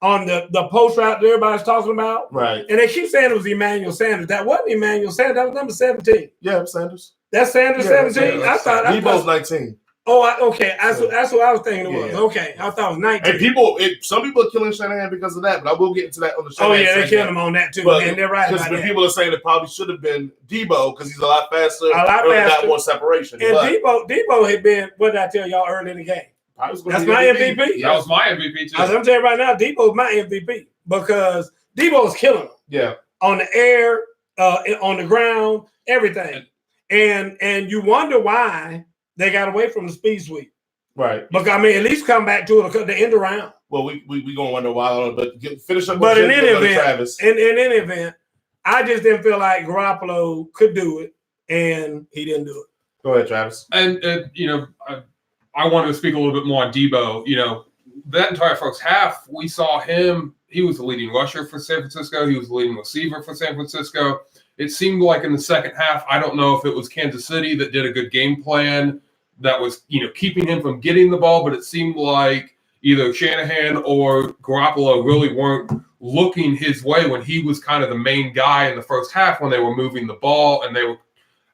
[SPEAKER 2] on the post route that everybody's talking about,
[SPEAKER 1] right?
[SPEAKER 2] And they keep saying it was Emmanuel Sanders. That wasn't Emmanuel Sanders. That was number 17.
[SPEAKER 1] Yeah, Sanders.
[SPEAKER 2] That's Sanders 17? I thought
[SPEAKER 1] Debo's 19.
[SPEAKER 2] Oh, okay. That's what I was thinking it was. Yeah. Okay. I thought it was 19.
[SPEAKER 1] And some people are killing Shanahan because of that, but I will get into that on the show.
[SPEAKER 2] Oh, yeah, they killed him on that too. And they're right about that.
[SPEAKER 1] People are saying it probably should have been Debo because he's a lot faster. Got more separation.
[SPEAKER 2] And Debo had been, what did I tell y'all early in the game? That's my MVP.
[SPEAKER 4] That was my MVP too.
[SPEAKER 2] I'm telling you right now, Debo's my MVP because Debo's killing him.
[SPEAKER 1] Yeah.
[SPEAKER 2] On the air, on the ground, everything. And you wonder why they got away from the speed sweep.
[SPEAKER 1] Right.
[SPEAKER 2] But at least come back to it the end around.
[SPEAKER 1] Well, we gonna wonder why, but finish up.
[SPEAKER 2] But in any event, I just didn't feel like Garoppolo could do it, and he didn't do it.
[SPEAKER 1] Go ahead, Travis.
[SPEAKER 4] And I wanted to speak a little bit more on Debo. That entire first half, we saw him. He was the leading rusher for San Francisco. He was the leading receiver for San Francisco. It seemed like in the second half, I don't know if it was Kansas City that did a good game plan that was, keeping him from getting the ball, but it seemed like either Shanahan or Garoppolo really weren't looking his way when he was kind of the main guy in the first half when they were moving the ball and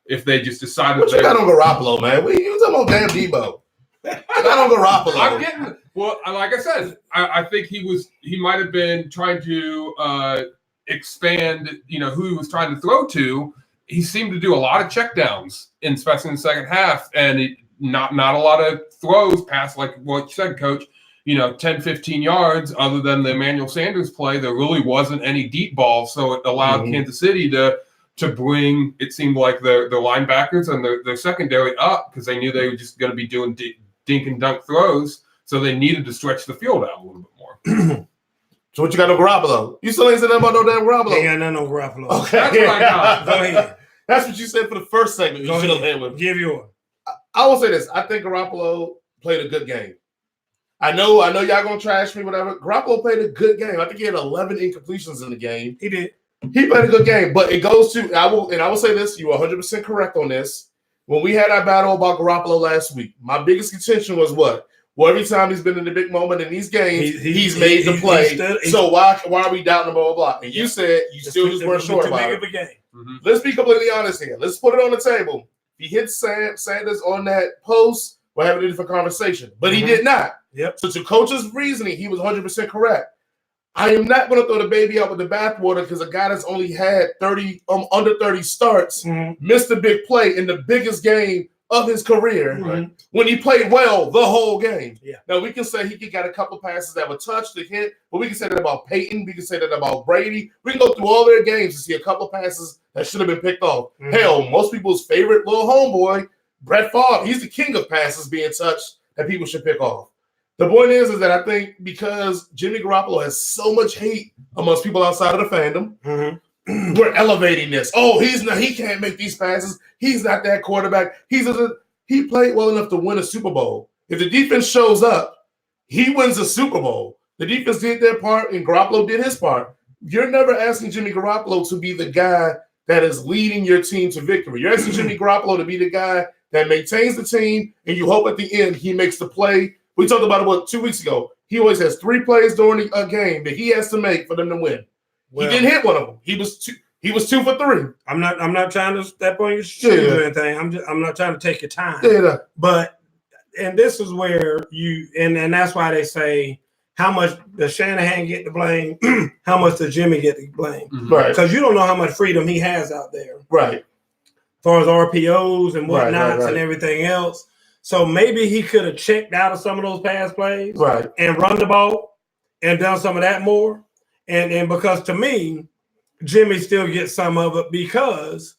[SPEAKER 4] if they just decided.
[SPEAKER 1] What you got on Garoppolo, man? You talking about damn Debo? Not on Garoppolo.
[SPEAKER 4] I'm getting like I said, I think he might have been trying to expand, who he was trying to throw to. He seemed to do a lot of checkdowns, especially in the second half, and not a lot of throws past, like what you said, Coach, 10, 15 yards, other than the Emmanuel Sanders play. There really wasn't any deep balls, so it allowed Kansas City to bring, it seemed like, their linebackers and their secondary up because they knew they were just going to be doing dink and dunk throws, so they needed to stretch the field out a little bit more.
[SPEAKER 1] So what you got on Garoppolo? You still ain't said nothing about no damn Garoppolo.
[SPEAKER 2] Ain't got nothing on Garoppolo.
[SPEAKER 1] Okay.
[SPEAKER 4] That's what I got.
[SPEAKER 2] Go ahead.
[SPEAKER 1] That's what you said for the first segment. You
[SPEAKER 2] Go
[SPEAKER 1] should have
[SPEAKER 2] ahead.
[SPEAKER 1] had with me.
[SPEAKER 2] Give yours.
[SPEAKER 1] I will say this. I think Garoppolo played a good game. I know y'all gonna trash me, whatever. Garoppolo played a good game. I think he had 11 incompletions in the game.
[SPEAKER 2] He did.
[SPEAKER 1] He played a good game, but it goes to I will say this. You are 100% correct on this. When we had our battle about Garoppolo last week, my biggest contention was what? Well, every time he's been in the big moment in these games, he's made the play. So why are we doubting him? Blah, blah, blah. And you said you still just weren't sure about it.
[SPEAKER 2] Mm-hmm.
[SPEAKER 1] Let's be completely honest here. Let's put it on the table. If he hits Sanders on that post, we're having a different conversation. But he did not.
[SPEAKER 2] Yep.
[SPEAKER 1] So to coach's reasoning, he was 100% correct. I am not going to throw the baby out with the bathwater because a guy that's only had under 30 starts missed a big play in the biggest game of his career when he played well the whole game.
[SPEAKER 2] Yeah.
[SPEAKER 1] Now, we can say he got a couple passes that were touched to hit, but we can say that about Peyton. We can say that about Brady. We can go through all their games to see a couple passes that should have been picked off. Hell, most people's favorite little homeboy, Brett Favre, he's the king of passes being touched that people should pick off. The point is that I think because Jimmy Garoppolo has so much hate amongst people outside of the fandom, we're elevating this. Oh, he can't make these passes. He's not that quarterback. He played well enough to win a Super Bowl. If the defense shows up, he wins a Super Bowl. The defense did their part and Garoppolo did his part. You're never asking Jimmy Garoppolo to be the guy that is leading your team to victory. You're asking Jimmy Garoppolo to be the guy that maintains the team, and you hope at the end he makes the play. We talked about it, 2 weeks ago? He always has 3 plays during a game that he has to make for them to win. Well, he didn't hit one of them. He was 2 for 3.
[SPEAKER 2] I'm not trying to step on your shoes or anything. I'm not trying to take your time. But this is where and that's why they say how much does Shanahan get the blame? How much does Jimmy get the blame?
[SPEAKER 1] Right.
[SPEAKER 2] Because you don't know how much freedom he has out there.
[SPEAKER 1] Right.
[SPEAKER 2] As far as RPOs and whatnots and everything else. So maybe he could have checked out of some of those pass plays and run the ball and done some of that more. And because to me, Jimmy still gets some of it because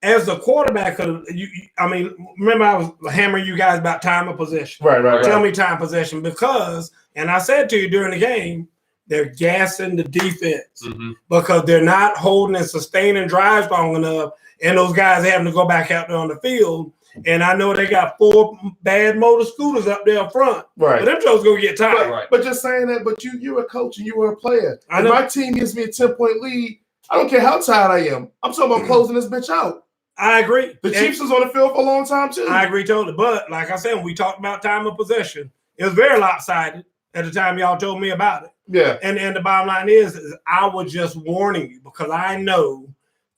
[SPEAKER 2] as the quarterback, remember I was hammering you guys about time of possession.
[SPEAKER 1] Right.
[SPEAKER 2] Tell me time possession because, and I said to you during the game, they're gassing the defense because they're not holding and sustaining drives long enough, and those guys having to go back out there on the field. And I know they got 4 bad motor scooters up there up front. Right. But them jokes gonna get tired.
[SPEAKER 1] But just saying that, but you're a coach and you were a player. If my team gives me a 10-point lead, I don't care how tired I am. I'm talking about closing this bitch out.
[SPEAKER 2] I agree.
[SPEAKER 1] The Chiefs was on the field for a long time too.
[SPEAKER 2] I agree totally. But like I said, when we talked about time of possession, it was very lopsided at the time y'all told me about it.
[SPEAKER 1] Yeah.
[SPEAKER 2] And the bottom line is I was just warning you because I know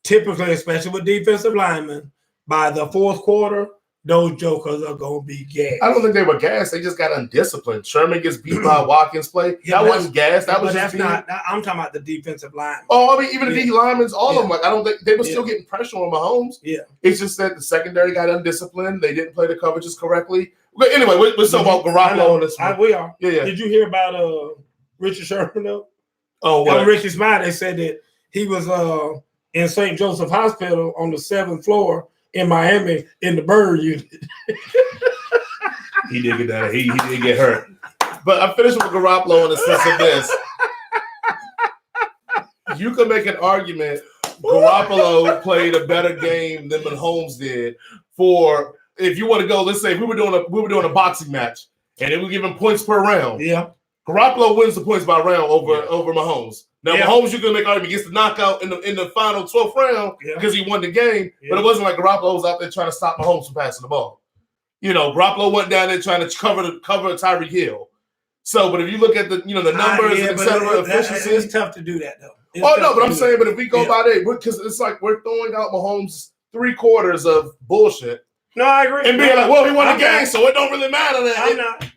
[SPEAKER 2] typically, especially with defensive linemen, by the fourth quarter, those jokers are going to be gassed.
[SPEAKER 1] I don't think they were gassed. They just got undisciplined. Sherman gets beat by Watkins' play. That wasn't gas. That was just
[SPEAKER 2] not. I'm talking about the defensive line.
[SPEAKER 1] Oh, I mean, even the D linemen, all of them. Like, I don't think they were still getting pressure on Mahomes.
[SPEAKER 2] Yeah.
[SPEAKER 1] It's just that the secondary got undisciplined. They didn't play the coverages correctly. But anyway, we're talking about Garoppolo on this one.
[SPEAKER 2] We are.
[SPEAKER 1] Yeah.
[SPEAKER 2] Did you hear about Richard Sherman though?
[SPEAKER 1] Oh, what?
[SPEAKER 2] On Ricky Smiley, they said that he was in St. Joseph Hospital on the 7th floor in Miami in the bird unit.
[SPEAKER 1] He did get that. He did get hurt. But I'm finished with Garoppolo in the sense of this. You can make an argument Garoppolo played a better game than Mahomes did. For if you want to go, let's say we were doing a boxing match and then we give him points per round.
[SPEAKER 2] Yeah.
[SPEAKER 1] Garoppolo wins the points by round over Mahomes. Now, Mahomes, you can make an argument gets the knockout in the final 12th round because he won the game, but it wasn't like Garoppolo was out there trying to stop Mahomes from passing the ball. You know, Garoppolo went down there trying to cover Tyreek Hill. So, but if you look at the numbers and et cetera, efficiency,
[SPEAKER 2] it's tough to do that though.
[SPEAKER 1] But I'm saying, but if we go by that, because it's like we're throwing out Mahomes 3/4 of bullshit.
[SPEAKER 2] No, I agree.
[SPEAKER 1] And being like, well, he won the game, so it don't really matter.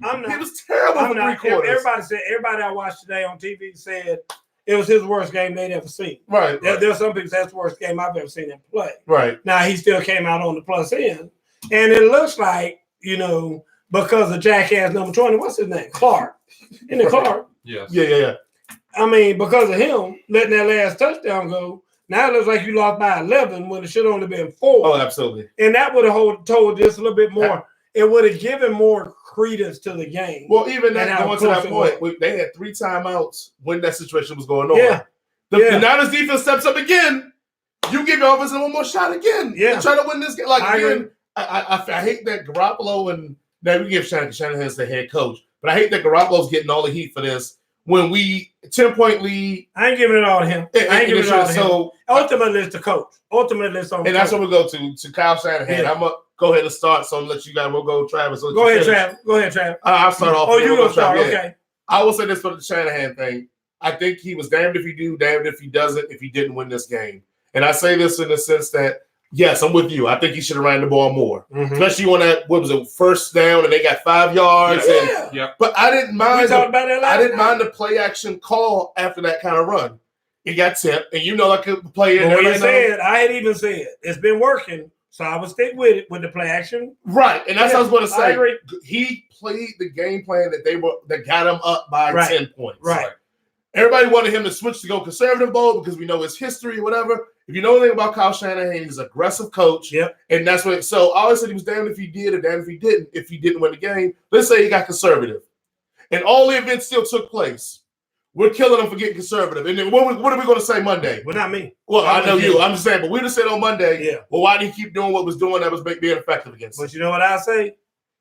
[SPEAKER 2] I'm not.
[SPEAKER 1] He was terrible for 3/4.
[SPEAKER 2] Everybody I watched today on TV said it was his worst game they'd ever seen.
[SPEAKER 1] Right.
[SPEAKER 2] There's some people that's the worst game I've ever seen him play.
[SPEAKER 1] Right.
[SPEAKER 2] Now, he still came out on the plus end. And it looks like, because of Jackass number 20, what's his name? Clark. In the Clark.
[SPEAKER 4] Yes.
[SPEAKER 1] Yeah.
[SPEAKER 2] I mean, because of him letting that last touchdown go, now it looks like you lost by 11 when it should only been 4.
[SPEAKER 1] Oh, absolutely.
[SPEAKER 2] And that would have told just a little bit more. it would have given more credence to the game.
[SPEAKER 1] Well, even that,
[SPEAKER 2] And how
[SPEAKER 1] going to that
[SPEAKER 2] close it
[SPEAKER 1] point, they had 3 timeouts when that situation was going on.
[SPEAKER 2] Yeah.
[SPEAKER 1] The Niners defense steps up again. You give your offense one more shot again.
[SPEAKER 2] Yeah.
[SPEAKER 1] To try to win this game. Like,
[SPEAKER 2] I
[SPEAKER 1] again,
[SPEAKER 2] agree.
[SPEAKER 1] I hate that Garoppolo and now we give Shanahan's the head coach, but I hate that Garoppolo's getting all the heat for this when we 10-point lead.
[SPEAKER 2] I ain't giving it all to him. I ain't giving it all to him.
[SPEAKER 1] So
[SPEAKER 2] ultimately, it's the coach. Ultimately, it's on.
[SPEAKER 1] And that's what we go to Kyle Shanahan.
[SPEAKER 2] Yeah.
[SPEAKER 1] I'm gonna go ahead and start. So I'm gonna let you guys. We'll go, Travis.
[SPEAKER 2] Go ahead, Travis. Go ahead, Travis.
[SPEAKER 1] I'll start off.
[SPEAKER 2] Oh, you gonna start?
[SPEAKER 1] Yeah.
[SPEAKER 2] Okay.
[SPEAKER 1] I will say this for the Shanahan thing. I think he was damned if he do, damned if he doesn't. If he didn't win this game, and I say this in the sense that yes, I'm with you. I think he should have ran the ball more, especially on that what was it, first down, and they got 5 yards.
[SPEAKER 2] Yeah.
[SPEAKER 1] But I didn't mind.
[SPEAKER 2] We talked about that last
[SPEAKER 1] I didn't
[SPEAKER 2] night.
[SPEAKER 1] mind the play action call after that kind of run. It got tipped, and you know I could play it.
[SPEAKER 2] But when you said, I had even said it's been working, so I would stick with it with the play action.
[SPEAKER 1] Right, and that's what I was going to say.
[SPEAKER 2] I agree.
[SPEAKER 1] He played the game plan that got him up by 10 points.
[SPEAKER 2] Right.
[SPEAKER 1] Everybody wanted him to switch to go conservative mode because we know his history or whatever. If you know anything about Kyle Shanahan, he's an aggressive coach.
[SPEAKER 2] Yep.
[SPEAKER 1] And that's what. So I always said he was damned if he did or damned if he didn't. If he didn't win the game, let's say he got conservative, and all the events still took place. We're killing him for getting conservative. And then what are we going to say Monday?
[SPEAKER 2] Well, not me.
[SPEAKER 1] Well, I know you. I'm just saying, but we just said on Monday,
[SPEAKER 2] Yeah.
[SPEAKER 1] well, why did he keep doing what was doing that was being effective against him?
[SPEAKER 2] But you know what I say?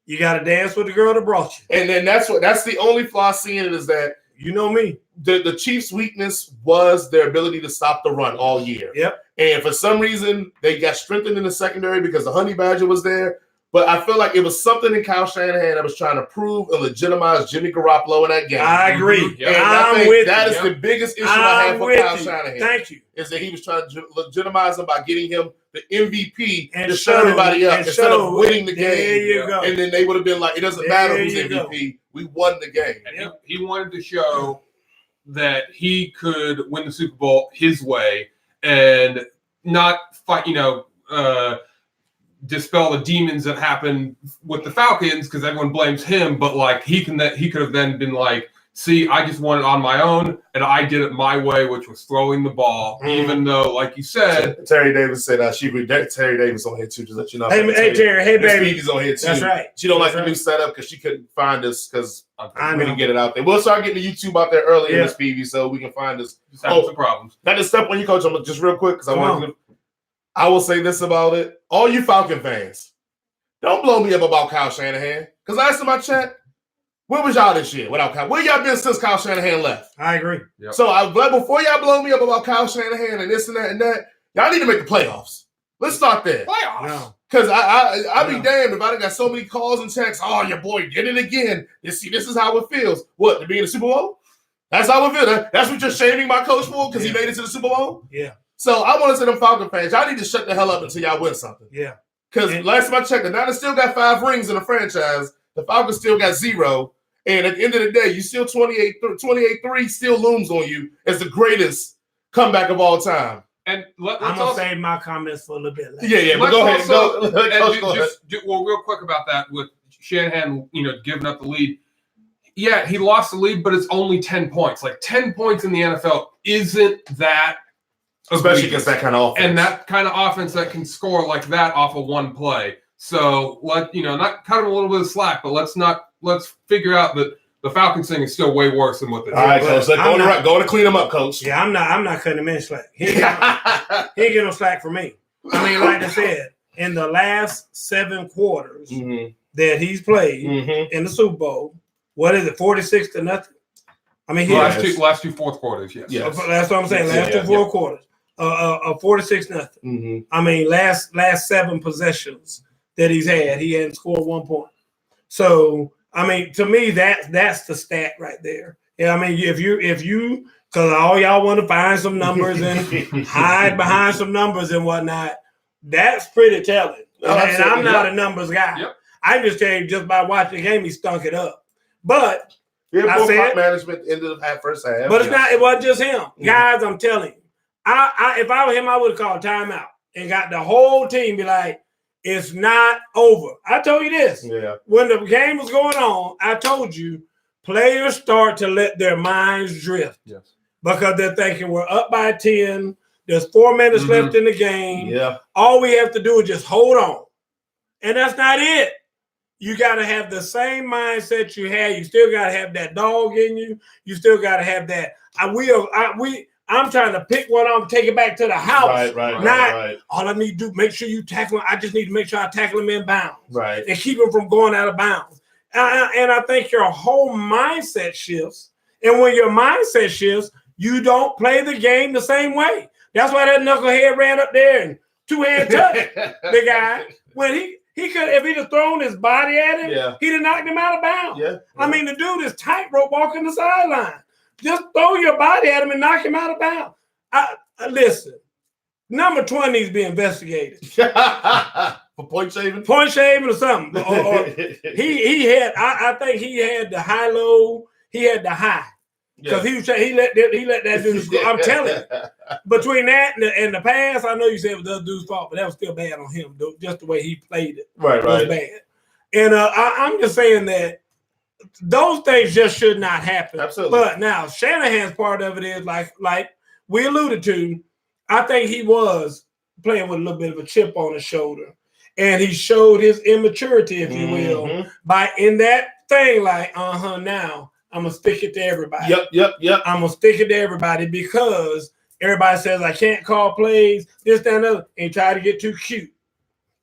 [SPEAKER 2] You got to dance with the girl that brought you.
[SPEAKER 1] And then that's the only flaw seeing it is that
[SPEAKER 2] you know me.
[SPEAKER 1] The Chiefs' weakness was their ability to stop the run all year.
[SPEAKER 2] Yep.
[SPEAKER 1] And for some reason, they got strengthened in the secondary because the Honey Badger was there. But I feel like it was something in Kyle Shanahan that was trying to prove and legitimize Jimmy Garoppolo in that game.
[SPEAKER 2] I agree.
[SPEAKER 1] And I think that is the biggest issue I have for Kyle Shanahan.
[SPEAKER 2] Thank you.
[SPEAKER 1] Is that he was trying to legitimize him by getting him the MVP
[SPEAKER 2] and
[SPEAKER 1] to shut everybody up instead of winning the game.
[SPEAKER 2] There you go.
[SPEAKER 1] And then they would have been like, it doesn't matter who's MVP. We won the game.
[SPEAKER 4] And he wanted to show that he could win the Super Bowl his way and not fight, dispel the demons that happened with the Falcons because everyone blames him. But like he could have then been like, see, I just won it on my own and I did it my way, which was throwing the ball, even though, like you said,
[SPEAKER 1] Terry Davis said Terry Davis on here too. Just let you know.
[SPEAKER 2] Hey Terry, hey baby,
[SPEAKER 1] Stevie's on here too.
[SPEAKER 2] That's right.
[SPEAKER 1] She don't
[SPEAKER 2] That's
[SPEAKER 1] like the new setup because she couldn't find us because
[SPEAKER 2] I
[SPEAKER 1] we didn't
[SPEAKER 2] know.
[SPEAKER 1] get it out there. We'll start getting the YouTube out there early in this PV so we can find us.
[SPEAKER 4] just having some problems.
[SPEAKER 1] That is step on you, coach. I'm just real quick because I will say this about it. All you Falcon fans, don't blow me up about Kyle Shanahan. Because last time I checked, where was y'all this year without Kyle? Where y'all been since Kyle Shanahan left?
[SPEAKER 2] I agree.
[SPEAKER 4] Yep.
[SPEAKER 1] So before y'all blow me up about Kyle Shanahan and this and that, y'all need to make the playoffs. Let's start there.
[SPEAKER 4] Playoffs.
[SPEAKER 2] No.
[SPEAKER 1] Because I'd be damned if I done got so many calls and texts. Oh, your boy did it again. This is how it feels. What, to be in the Super Bowl? That's how it feels. That's what you're shaming my coach for because he made it to the Super Bowl?
[SPEAKER 2] Yeah.
[SPEAKER 1] So I want to say them Falcon fans, y'all need to shut the hell up until y'all win something.
[SPEAKER 2] Yeah.
[SPEAKER 1] Because last time I checked, the Niners still got 5 rings in the franchise. The Falcons still got 0. And at the end of the day, you still 28-3 still looms on you as the greatest comeback of all time.
[SPEAKER 4] And
[SPEAKER 2] I'm going to save my comments for a little bit later.
[SPEAKER 1] Yeah, but go ahead. Go ahead.
[SPEAKER 4] Real quick about that with Shanahan, giving up the lead. Yeah, he lost the lead, but it's only 10 points. Like 10 points in the NFL isn't that
[SPEAKER 1] especially against that kind of offense.
[SPEAKER 4] And that kind of offense that can score like that off of one play. So not cut him a little bit of slack, but let's figure out that the Falcons thing is still way worse than what they did.
[SPEAKER 1] All right, coach. Go to clean him up, coach.
[SPEAKER 2] Yeah, I'm not cutting him any slack. He ain't getting no slack from me. I mean, like I said, in the last 7 quarters that he's played in the Super Bowl, what is it, 46-0? I mean,
[SPEAKER 4] last two fourth quarters, yes.
[SPEAKER 2] That's what I'm saying. Last 2 fourth quarters, 46-0. I mean, last 7 possessions that he's had, he hadn't scored 1 point. So, I mean, to me, that's the stat right there. Yeah, I mean, if you, because all y'all want to find some numbers and hide behind some numbers and whatnot, that's pretty telling. And I'm not a numbers guy.
[SPEAKER 4] Yep.
[SPEAKER 2] I just tell you, just by watching the game, he stunk it up. But
[SPEAKER 1] I said management ended at first half.
[SPEAKER 2] But it wasn't just him. Guys, I'm telling you. If I were him, I would have called timeout and got the whole team be like, it's not over. I told you this.
[SPEAKER 1] Yeah.
[SPEAKER 2] When the game was going on, I told you players start to let their minds drift.
[SPEAKER 4] Yes.
[SPEAKER 2] Because they're thinking we're up by 10. There's 4 minutes left in the game.
[SPEAKER 1] Yeah.
[SPEAKER 2] All we have to do is just hold on. And that's not it. you got to have the same mindset you had. You still got to have that dog in you. You still got to have that. I'm trying to pick one. I'm take it back to the house. Right. All I need to do, make sure you tackle him. I just need to make sure I tackle him in bounds.
[SPEAKER 1] Right.
[SPEAKER 2] And keep him from going out of bounds. And I think your whole mindset shifts. And when your mindset shifts, you don't play the game the same way. That's why that knucklehead ran up there and two-hand touched the guy. When he could, if he'd have thrown his body at him, he'd have knocked him out of bounds.
[SPEAKER 1] Yeah.
[SPEAKER 2] I mean, the dude is tightrope walking the sideline. Just throw your body at him and knock him out of bounds. Listen, number 20 needs to be investigated.
[SPEAKER 1] For point shaving?
[SPEAKER 2] Point shaving or something. He had, I think he had the high low, he had the high. Because he let that dude score. I'm telling you. Between that and the pass, I know you said it was the other dude's fault, but that was still bad on him, though, just the way he played it.
[SPEAKER 1] Right.
[SPEAKER 2] Was bad. And I'm just saying that those things just should not happen.
[SPEAKER 1] Absolutely.
[SPEAKER 2] But now Shanahan's part of it is like we alluded to. I think he was playing with a little bit of a chip on his shoulder, and he showed his immaturity, if you will, by in that thing like, now I'm gonna stick it to everybody.
[SPEAKER 1] Yep.
[SPEAKER 2] I'm gonna stick it to everybody because everybody says I can't call plays, this, that, and other, and try to get too cute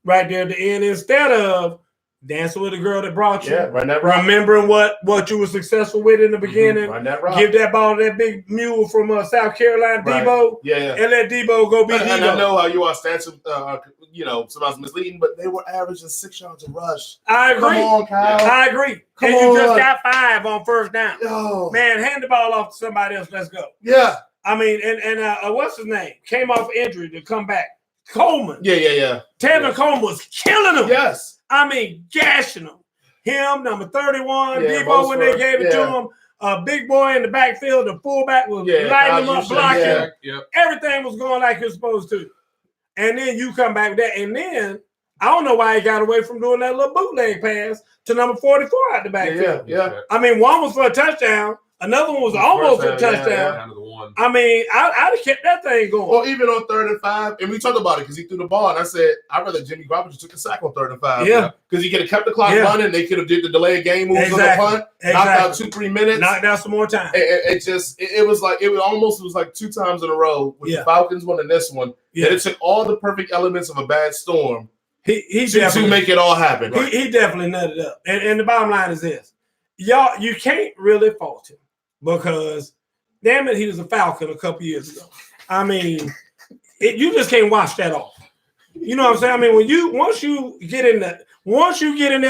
[SPEAKER 2] right there at the end instead of dancing with the girl that brought you.
[SPEAKER 1] Yeah, run that rock.
[SPEAKER 2] Remembering what you were successful with in the beginning.
[SPEAKER 1] Run that rock.
[SPEAKER 2] Give that ball to that big mule from South Carolina, Debo.
[SPEAKER 1] Yeah.
[SPEAKER 2] And let Debo go be Debo.
[SPEAKER 1] And I know how you are stats, somebody's misleading, but they were averaging 6 yards a rush.
[SPEAKER 2] I agree.
[SPEAKER 1] Come on, Kyle.
[SPEAKER 2] I agree.
[SPEAKER 1] Come
[SPEAKER 2] and
[SPEAKER 1] on.
[SPEAKER 2] You just got 5 on first down.
[SPEAKER 1] Yo.
[SPEAKER 2] Man, hand the ball off to somebody else. Let's go.
[SPEAKER 1] Yeah.
[SPEAKER 2] I mean, and what's his name? Came off injury to come back. Coleman.
[SPEAKER 1] Yeah.
[SPEAKER 2] Tevin Coleman was killing him.
[SPEAKER 1] Yes.
[SPEAKER 2] I mean, gashing him. Him, number 31,
[SPEAKER 1] Yeah,
[SPEAKER 2] Debo when they gave it to him. A big boy in the backfield, the fullback was lighting him up, blocking. Everything was going like it was supposed to. And then you come back with that. And then I don't know why he got away from doing that little bootleg pass to number 44 out the backfield.
[SPEAKER 1] Yeah.
[SPEAKER 2] I mean, one was for a touchdown. Another one was almost a touchdown. I mean, I'd have kept that thing going.
[SPEAKER 1] Well, even on 3rd and 5, and we talked about it because he threw the ball, and I said, I'd rather Jimmy Garoppolo just took a sack on 3rd and 5.
[SPEAKER 2] Yeah.
[SPEAKER 1] Because he could have kept the clock running. They could have did the delayed game moves on the punt, knocked out 2-3 minutes.
[SPEAKER 2] Knocked out some more time.
[SPEAKER 1] It was like 2 times in a row with the Falcons one and this one. Yeah. And it took all the perfect elements of a bad storm to make it all happen.
[SPEAKER 2] He definitely nutted up. And the bottom line is this. Y'all, you can't really fault him because, damn it, he was a Falcon a couple years ago. I mean, you just can't wash that off. You know what I'm saying? I mean, once you get in there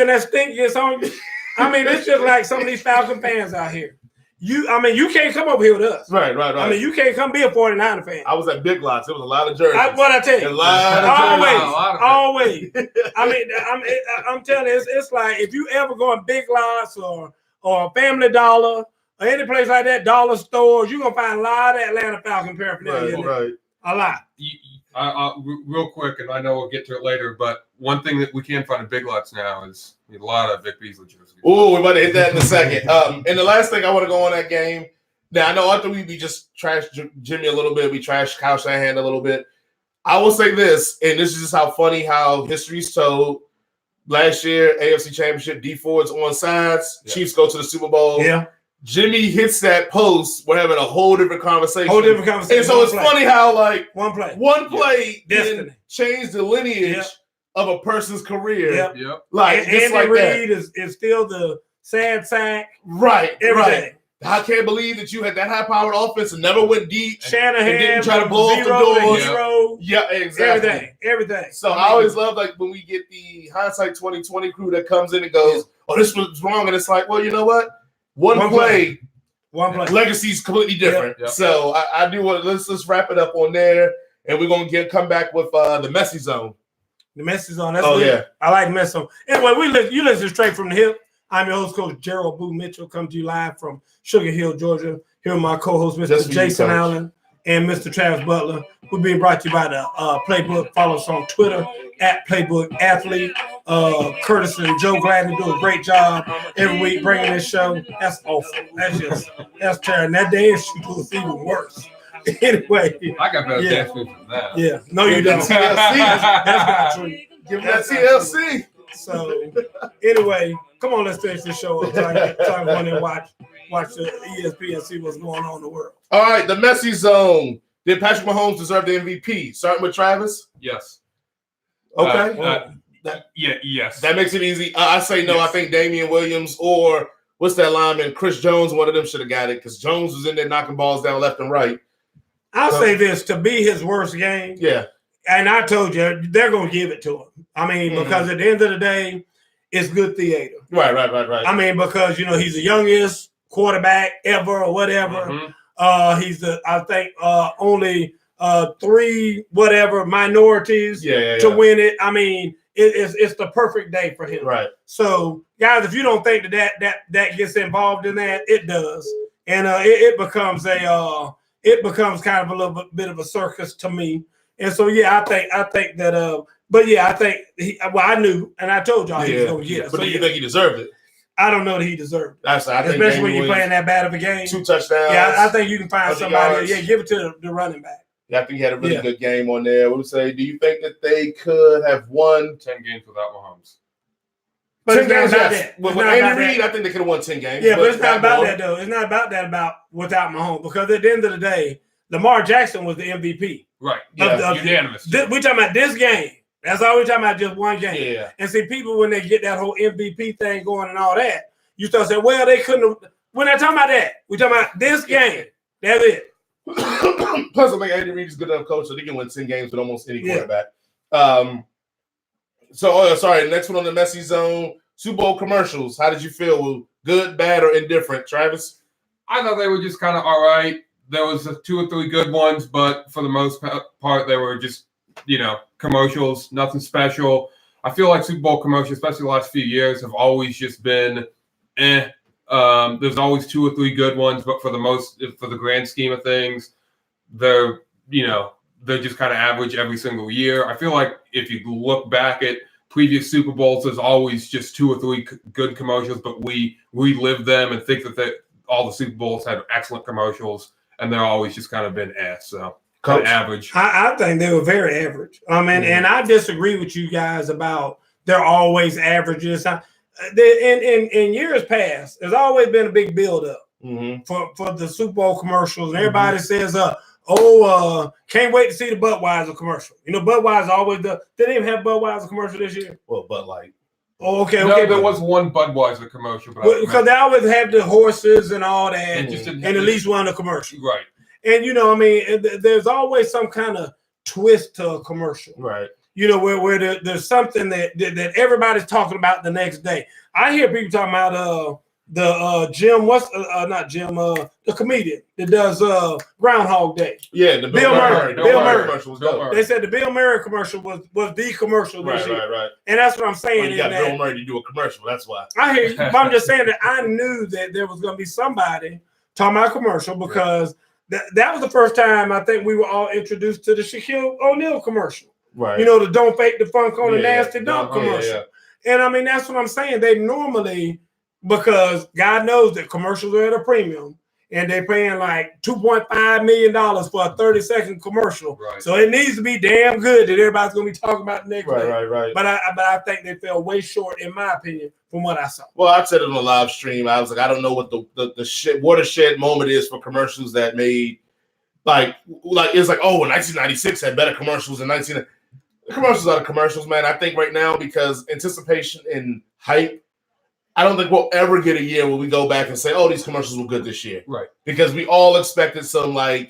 [SPEAKER 2] and that stink gets on you, I mean, it's just like some of these Falcon fans out here. You can't come over here with us.
[SPEAKER 1] Right.
[SPEAKER 2] I mean, you can't come be a 49er fan.
[SPEAKER 1] I was at Big Lots. There was a lot of jerseys.
[SPEAKER 2] What I tell you?
[SPEAKER 1] A lot of jerseys.
[SPEAKER 2] Always. I mean, I'm telling you, it's like if you ever go in Big Lots or Family Dollar or any place like that, dollar stores, you're going to find a lot of Atlanta Falcon paraphernalia in there. A lot.
[SPEAKER 4] Real quick, and I know we'll get to it later, but one thing that we can find in Big Lots now is a lot of Vic Beasley jerseys.
[SPEAKER 1] Oh, we're about to hit that in a second. And the last thing I want to go on that game, now I know after we just trashed Jimmy a little bit, we trashed Kyle Shanahan a little bit. I will say this, and this is just how funny how history's told. Last year, AFC Championship, D Ford's on sides. Yeah. Chiefs go to the Super Bowl.
[SPEAKER 2] Yeah.
[SPEAKER 1] Jimmy hits that post. We're having a whole different conversation. And so it's funny how one play then changed the lineage of a person's career.
[SPEAKER 4] Yep.
[SPEAKER 1] Like
[SPEAKER 2] Andy Reid is still the sad sack.
[SPEAKER 1] Right.
[SPEAKER 2] Everything.
[SPEAKER 1] Right. I can't believe that you had that high-powered offense and never went deep.
[SPEAKER 2] Shanahan
[SPEAKER 1] and didn't try to blow off the doors.
[SPEAKER 2] Zero.
[SPEAKER 1] Yeah, exactly.
[SPEAKER 2] Everything.
[SPEAKER 1] So I always love when we get the hindsight 2020 crew that comes in and goes, "Oh, this was wrong," and it's like, well, you know what? One play. Legacy's completely different. Yep. So I do want to let's wrap it up on there, and we're gonna come back with the messy zone.
[SPEAKER 2] The messy zone. That's good. I like messy zone. Anyway, you listen straight from the hip. I'm your host, Coach Gerald Boo Mitchell, come to you live from Sugar Hill, Georgia. Here with my co-host, Mr. Jason Allen and Mr. Travis Butler. We're being brought to you by the Playbook. Follow us on Twitter at Playbook Athlete. Curtis and Joe Gladden do a great job every week bringing this show. That's awful. That's terrible. That dance shoot was even worse. Anyway.
[SPEAKER 4] I got better dance moves than that.
[SPEAKER 2] Yeah. No, you don't.
[SPEAKER 1] TLC.
[SPEAKER 2] That's not true.
[SPEAKER 1] Give me that TLC.
[SPEAKER 2] So anyway, come on, let's finish this show up so I can go in and watch the ESPN and see what's going on in the world.
[SPEAKER 1] All right, the Messi zone. Did Patrick Mahomes deserve the MVP? Starting with Travis.
[SPEAKER 4] Yes.
[SPEAKER 1] Okay.
[SPEAKER 4] Yes.
[SPEAKER 1] That makes it easy. I say no.
[SPEAKER 4] Yes.
[SPEAKER 1] I think Damian Williams or what's that lineman? Chris Jones. One of them should have got it because Jones was in there knocking balls down left and right.
[SPEAKER 2] I'll say this, to be his worst game.
[SPEAKER 1] Yeah.
[SPEAKER 2] And I told you, they're going to give it to him. I mean, because at the end of the day, it's good theater.
[SPEAKER 1] Right.
[SPEAKER 2] I mean, because, he's the youngest quarterback ever or whatever. He's I think only 3 whatever minorities to win it. I mean, it's the perfect day for him.
[SPEAKER 1] Right.
[SPEAKER 2] So, guys, if you don't think that gets involved in that, it does. And it becomes kind of a little bit of a circus to me. And so, I think that, but I think I knew, and I told y'all he was going to get it.
[SPEAKER 1] But do you think he deserved it?
[SPEAKER 2] I don't know that he deserved it.
[SPEAKER 1] I think
[SPEAKER 2] especially when you're playing that bad of a game.
[SPEAKER 1] 2 touchdowns.
[SPEAKER 2] Yeah, I think you can find somebody. Yeah, give it to the running back.
[SPEAKER 1] Yeah, I think he had a really good game on there. What would say? Do you think that they could have won
[SPEAKER 4] 10 games without Mahomes?
[SPEAKER 2] But
[SPEAKER 1] 10 games,
[SPEAKER 2] about
[SPEAKER 1] yes.
[SPEAKER 2] that.
[SPEAKER 1] With Andy Reid, I think they could have won 10 games.
[SPEAKER 2] Yeah, but it's not about that, though. It's not about that without Mahomes. Because at the end of the day, Lamar Jackson was the MVP.
[SPEAKER 4] Right.
[SPEAKER 2] Unanimous. We're talking about this game. That's all we're talking about, just one game.
[SPEAKER 1] Yeah.
[SPEAKER 2] And see, people, when they get that whole MVP thing going and all that, you start saying, well, they couldn't have. We're not talking about that. We're talking about this game. That's it.
[SPEAKER 1] Plus, I think Andy Reid is good enough coach, so they can win 10 games with almost any quarterback. Sorry, next one on the Messi zone, Super Bowl commercials. How did you feel? Good, bad, or indifferent, Travis?
[SPEAKER 4] I thought they were just kind of all right. There was 2 or 3 good ones, but for the most part, they were just, commercials, nothing special. I feel like Super Bowl commercials, especially the last few years, have always just been there's always 2 or 3 good ones, but for the grand scheme of things, they're just kind of average every single year. I feel like if you look back at previous Super Bowls, there's always just 2 or 3 good commercials, but we relive them and think that all the Super Bowls had excellent commercials, and they're always just kind of been so kind of average.
[SPEAKER 2] I think they were very average. And I disagree with you guys about they're always averages. In years past, there's always been a big buildup for the Super Bowl commercials. And everybody says, can't wait to see the Budweiser commercial. Budweiser always does. They didn't even have Budweiser commercial this year.
[SPEAKER 1] Well, Bud Light.
[SPEAKER 2] Oh, okay.
[SPEAKER 4] No, there was one Budweiser commercial.
[SPEAKER 2] Because they always have the horses and all that, and at least one of the commercials.
[SPEAKER 4] Right.
[SPEAKER 2] And, there's always some kind of twist to a commercial.
[SPEAKER 1] Right.
[SPEAKER 2] Where there's something that everybody's talking about the next day. I hear people talking about the comedian that does Groundhog Day.
[SPEAKER 1] Yeah, the
[SPEAKER 2] Bill Murray.
[SPEAKER 1] Bill Murray commercial was dope.
[SPEAKER 2] They said the Bill Murray commercial was the commercial this year. Right. And that's what I'm saying.
[SPEAKER 1] Well, you got Bill Murray to do a commercial. That's why.
[SPEAKER 2] I hear you. But I'm just saying that I knew that there was going to be somebody talking about a commercial because that was the first time I think we were all introduced to the Shaquille O'Neal commercial.
[SPEAKER 1] Right.
[SPEAKER 2] The don't fake the funk on the nasty dunk commercial. And I mean, that's what I'm saying. They normally, because God knows that commercials are at a premium and they're paying like $2.5 million for a 30-second commercial.
[SPEAKER 4] Right.
[SPEAKER 2] So it needs to be damn good that everybody's going to be talking about the next day.
[SPEAKER 1] Right.
[SPEAKER 2] But I think they fell way short, in my opinion, from what I saw.
[SPEAKER 1] Well, I said it on a live stream. I was like, I don't know what the watershed moment is for commercials that made like it's like, oh, 1996 had better commercials than 19. Commercials are the commercials, man. I think right now, because anticipation and hype, I don't think we'll ever get a year where we go back and say, oh, these commercials were good this year.
[SPEAKER 4] Right.
[SPEAKER 1] Because we all expected some got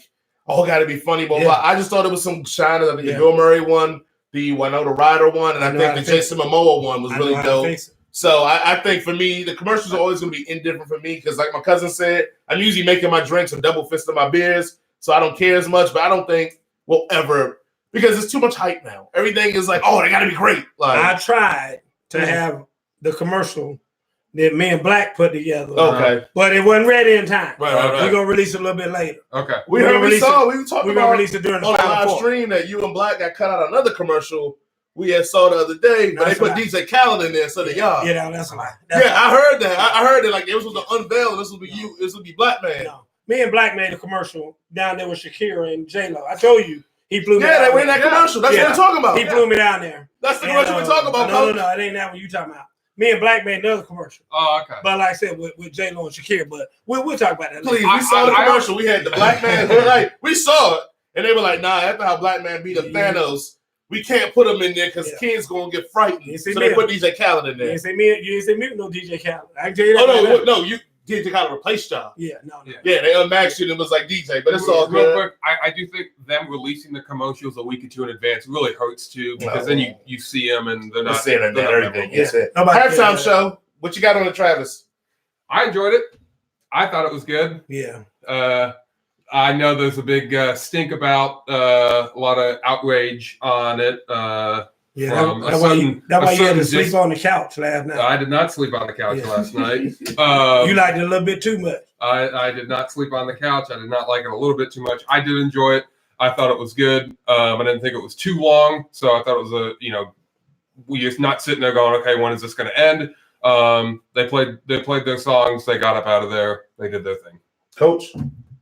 [SPEAKER 1] to be funny. But I just thought it was some shine. I think the Bill Murray one, the Winona Ryder one, and I think the Jason Momoa one was really dope. So I think for me, the commercials are always going to be indifferent for me because, like my cousin said, I'm usually making my drinks and double fisting my beers, so I don't care as much. But I don't think we'll ever. Because it's too much hype now. Everything is like, oh, they got to be great.
[SPEAKER 2] I tried to have the commercial that me and Black put together.
[SPEAKER 1] Okay.
[SPEAKER 2] But it wasn't ready in time.
[SPEAKER 1] Right.
[SPEAKER 2] We're going to release it a little bit later.
[SPEAKER 4] Okay.
[SPEAKER 1] We talked about
[SPEAKER 2] we're going to release it during the
[SPEAKER 1] on the live
[SPEAKER 2] Final Four.
[SPEAKER 1] stream that you and Black got cut out another commercial we had saw the other day, but they put DJ Khaled in there instead of y'all.
[SPEAKER 2] Yeah, that's a lie.
[SPEAKER 1] I heard that. I heard that like it was the unveil. This would be you. This would be Black Man.
[SPEAKER 2] No. Me and Black made a commercial down there with Shakira and J-Lo. I told you. He flew me.
[SPEAKER 1] Yeah,
[SPEAKER 2] down
[SPEAKER 1] they were in that
[SPEAKER 2] there.
[SPEAKER 1] commercial. That's
[SPEAKER 2] Yeah.
[SPEAKER 1] what we're talking about.
[SPEAKER 2] He flew me down there.
[SPEAKER 1] That's the commercial we're talking about,
[SPEAKER 2] No,
[SPEAKER 1] Coach.
[SPEAKER 2] no, it ain't that one you talking about. Me and Black made another commercial.
[SPEAKER 4] Oh, okay.
[SPEAKER 2] But like I said, with J-Lo and Shakira, but we'll talk about that
[SPEAKER 1] Please,
[SPEAKER 2] later.
[SPEAKER 1] we saw the commercial. We had the black man. We saw it, and they were like, "Nah, after how black man beat up Thanos, we can't put him in there because kids gonna get frightened." So they put DJ Khaled in there.
[SPEAKER 2] You ain't say me no DJ Khaled. I can tell you that.
[SPEAKER 1] Oh no, you DJ Khaled replaced y'all.
[SPEAKER 2] Yeah, no.
[SPEAKER 1] Yeah, they unmaxed you and it was like DJ, but it's all
[SPEAKER 4] Real
[SPEAKER 1] good.
[SPEAKER 4] quick, I do think them releasing the commercials a week or two in advance really hurts too, because then you see them and they're not
[SPEAKER 1] saying everything.
[SPEAKER 2] Yeah.
[SPEAKER 1] Halftime show. What you got on the Travis?
[SPEAKER 4] I enjoyed it. I thought it was good.
[SPEAKER 2] Yeah.
[SPEAKER 4] I know there's a big stink about a lot of outrage on it.
[SPEAKER 2] Yeah, that's why you had to sleep on the couch last night.
[SPEAKER 4] I did not sleep on the couch last night.
[SPEAKER 2] You liked it a little bit too much.
[SPEAKER 4] I did not sleep on the couch. I did not like it a little bit too much. I did enjoy it. I thought it was good. I didn't think it was too long. So I thought it was we just not sitting there going, okay, when is this going to end? They played their songs. They got up out of there. They did their thing.
[SPEAKER 1] Coach,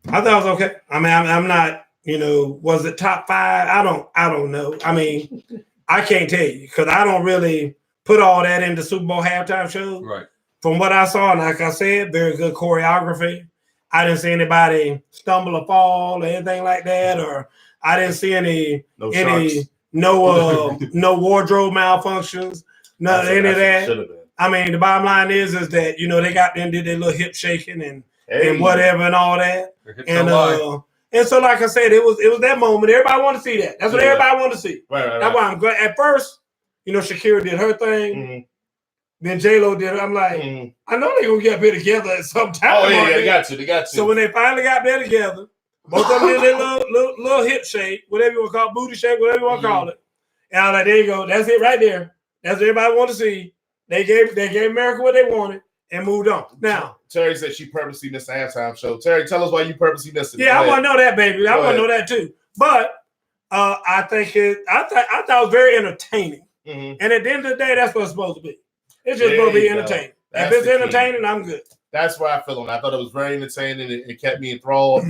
[SPEAKER 2] I thought it was okay. I mean, I'm not, was it top 5? I don't know. I mean, I can't tell you because I don't really put all that into Super Bowl halftime shows.
[SPEAKER 4] Right.
[SPEAKER 2] From what I saw, and like I said, very good choreography. I didn't see anybody stumble or fall or anything like that, or I didn't see any no wardrobe malfunctions, any of that. I mean, the bottom line is that they got them did their little hip shaking and whatever and all that, and so like I said, it was that moment. Everybody want to see that. That's what everybody want to see.
[SPEAKER 1] Right.
[SPEAKER 2] That's why I'm glad. At first, Shakira did her thing.
[SPEAKER 1] Mm-hmm.
[SPEAKER 2] Then J-Lo did it. I'm like, I know they're going to get better together at some time.
[SPEAKER 1] Oh, yeah, they got to.
[SPEAKER 2] So when they finally got better together, both of them did their little hip shake, whatever you want to call it, booty shake, whatever you want to call it. And I'm like, there you go. That's it right there. That's what everybody want to see. They gave America what they wanted and moved on. Now,
[SPEAKER 1] Terry said she purposely missed the halftime show. Terry, tell us why you purposely missed it.
[SPEAKER 2] Yeah, I want to know that, baby. I want to know that too. But I thought it was very entertaining. Mm-hmm. And at the end of the day, that's what it's supposed to be. It's just supposed to be entertaining. If it's entertaining, I'm good.
[SPEAKER 1] That's why I feel on it. I thought it was very entertaining. It kept me enthralled.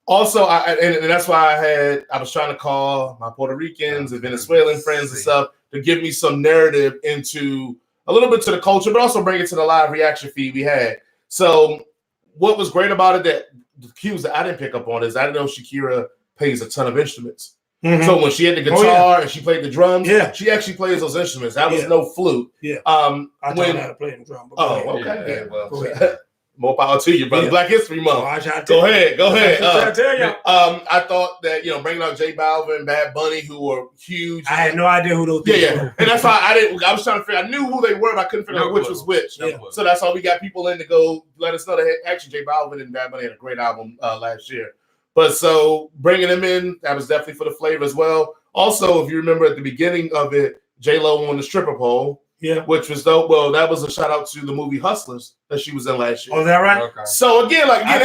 [SPEAKER 1] Also, and that's why I was trying to call my Puerto Ricans and Venezuelan friends and stuff to give me some narrative into a little bit to the culture, but also bring it to the live reaction feed we had. So what was great about it, that the cues that I didn't pick up on, is I didn't know Shakira plays a ton of instruments. Mm-hmm. So when she had the guitar and she played the drums, she actually plays those instruments. That was no flute.
[SPEAKER 2] Yeah. I taught her how to play the drum.
[SPEAKER 1] Okay. Well, more power to you, brother. Yeah. Black History Month. Go ahead. I thought that bringing out J Balvin and Bad Bunny, who were huge.
[SPEAKER 2] I had no idea who those people were.
[SPEAKER 1] And that's why I was trying to figure. I knew who they were, but I couldn't figure out which was which. Yeah. So that's why we got people in to go let us know that actually J Balvin and Bad Bunny had a great album last year. But so bringing them in, that was definitely for the flavor as well. Also, if you remember at the beginning of it, J-Lo won the stripper pole. Yeah, which was dope. Well, that was a shout out to the movie Hustlers that she was in last year.
[SPEAKER 2] Oh, is that right?
[SPEAKER 1] Okay. So again,
[SPEAKER 2] I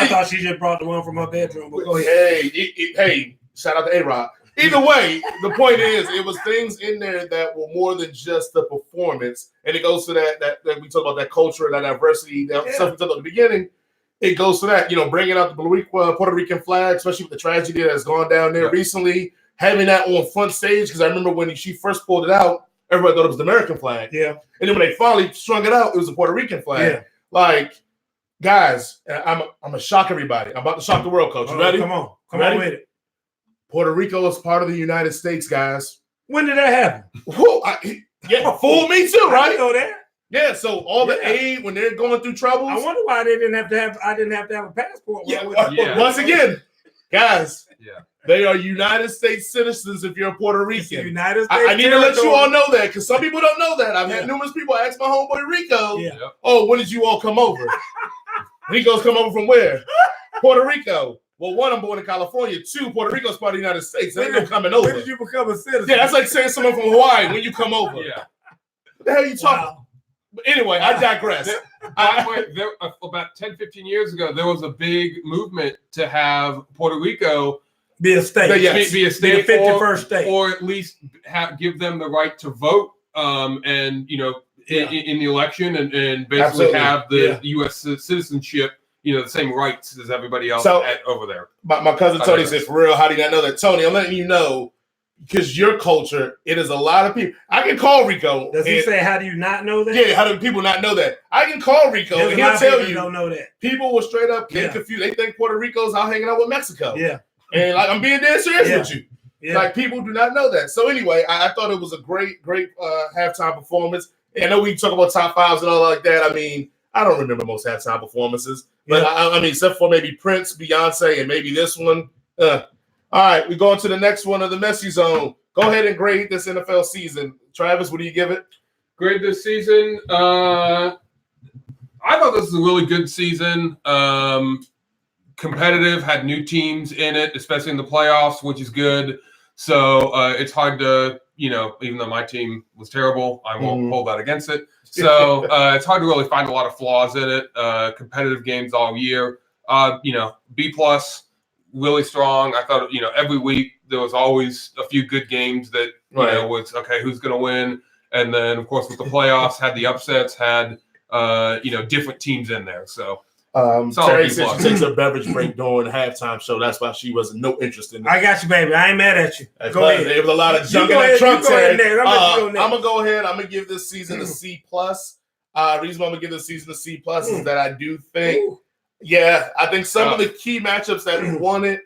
[SPEAKER 2] thought she just brought the one from her bedroom. But go ahead.
[SPEAKER 1] Hey, shout out to A-Rock. Either way, the point is, it was things in there that were more than just the performance, and it goes to that we talk about that culture, that diversity, that stuff we talked about at the beginning. It goes to that, bringing out the Puerto Rican flag, especially with the tragedy that's gone down there recently, having that on front stage, because I remember when she first pulled it out, everybody thought it was the American flag. Yeah. And then when they finally strung it out, it was the Puerto Rican flag. Yeah. Like, guys, I'm going to shock everybody. I'm about to shock the world, Coach. You ready?
[SPEAKER 2] Come on with it.
[SPEAKER 1] Puerto Rico is part of the United States, guys.
[SPEAKER 2] When did that happen?
[SPEAKER 1] Fooled me too, right?
[SPEAKER 2] I know that.
[SPEAKER 1] Yeah, so all the aid when they're going through troubles.
[SPEAKER 2] I wonder why I didn't have to have a passport.
[SPEAKER 1] Once again, guys, they are United States citizens if you're a Puerto Rican.
[SPEAKER 2] United States
[SPEAKER 1] I need to let you all know that, because some people don't know that. I've had numerous people ask my homeboy Rico, when did you all come over? Rico's come over from where? Puerto Rico. Well, one, I'm born in California. Two, Puerto Rico's part of the United States. They ain't no coming over.
[SPEAKER 2] When did you become a citizen?
[SPEAKER 1] Yeah, that's like saying someone from Hawaii when you come over. Yeah. What the hell are you talking about? But anyway, I digress.
[SPEAKER 4] About 10, 15 years ago, there was a big movement to have Puerto Rico
[SPEAKER 2] be a state.
[SPEAKER 4] Be a state,
[SPEAKER 2] 51st state.
[SPEAKER 4] Or at least give them the right to vote in the election and basically have the U.S. citizenship, the same rights as everybody else
[SPEAKER 1] So-
[SPEAKER 4] over there.
[SPEAKER 1] My cousin Tony says, for real, how do you not know that? Tony, I'm letting you know, because your culture, it is a lot of people. I can call Rico.
[SPEAKER 2] Does he say, how do you not know that?
[SPEAKER 1] Yeah, how do people not know that? I can call Rico
[SPEAKER 2] There's
[SPEAKER 1] and
[SPEAKER 2] a lot
[SPEAKER 1] he'll
[SPEAKER 2] of
[SPEAKER 1] tell
[SPEAKER 2] people
[SPEAKER 1] you.
[SPEAKER 2] don't know that.
[SPEAKER 1] People will straight up get
[SPEAKER 2] Yeah.
[SPEAKER 1] confused. They think Puerto Rico's out hanging out with Mexico.
[SPEAKER 2] Yeah.
[SPEAKER 1] And like I'm being dead serious
[SPEAKER 2] Yeah.
[SPEAKER 1] with you.
[SPEAKER 2] Yeah.
[SPEAKER 1] Like people do not know that. So anyway, I thought it was a great halftime performance. And I know we talk about top fives and all like that. I mean, I don't remember most halftime performances, but I mean, except for maybe Prince, Beyonce, and maybe this one. All right, we go into the next one of the messy zone. Go ahead and grade this NFL season. Travis, what do you give it?
[SPEAKER 4] Grade this season. I thought this was a really good season. Competitive, had new teams in it, especially in the playoffs, which is good. So it's hard to, even though my team was terrible, I won't hold that against it. So it's hard to really find a lot of flaws in it. Competitive games all year. B+, really strong. I thought, every week there was always a few good games that, was, okay, who's going to win? And then, of course, with the playoffs, had the upsets, had, different teams in there. So
[SPEAKER 1] Terry said she takes a beverage break during the halftime show. That's why she wasn't no interest in it.
[SPEAKER 2] I got you, baby. I ain't mad at you. Go ahead.
[SPEAKER 1] There was a lot of junk in that trunk, Terry. I'm gonna go ahead. I'm gonna give this season a C+. Reason why I'm gonna give this season a C+ is that I do think, I think some of the key matchups that won it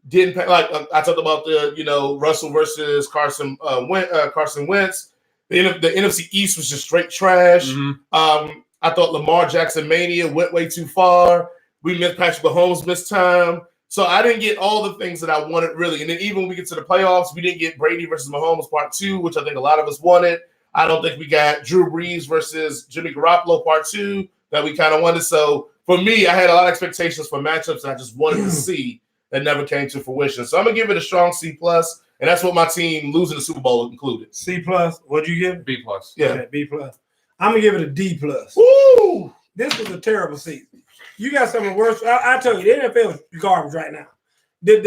[SPEAKER 1] didn't like. I talked about the Russell versus Carson Wentz. The NFC East was just straight trash. I thought Lamar Jackson mania went way too far. We missed Patrick Mahomes missed time. So I didn't get all the things that I wanted really. And then even when we get to the playoffs, we didn't get Brady versus Mahomes part 2, which I think a lot of us wanted. I don't think we got Drew Brees versus Jimmy Garoppolo part 2 that we kind of wanted. So for me, I had a lot of expectations for matchups that I just wanted to see that never came to fruition. So I'm going to give it a strong C+. And that's what my team losing the Super Bowl included.
[SPEAKER 2] C+. What'd you give?
[SPEAKER 4] B+.
[SPEAKER 1] Yeah.
[SPEAKER 2] Okay, B+. I'm going to give it a D+.
[SPEAKER 1] Woo!
[SPEAKER 2] This was a terrible season. You got some of the worst. I tell you, the NFL is garbage right now. What's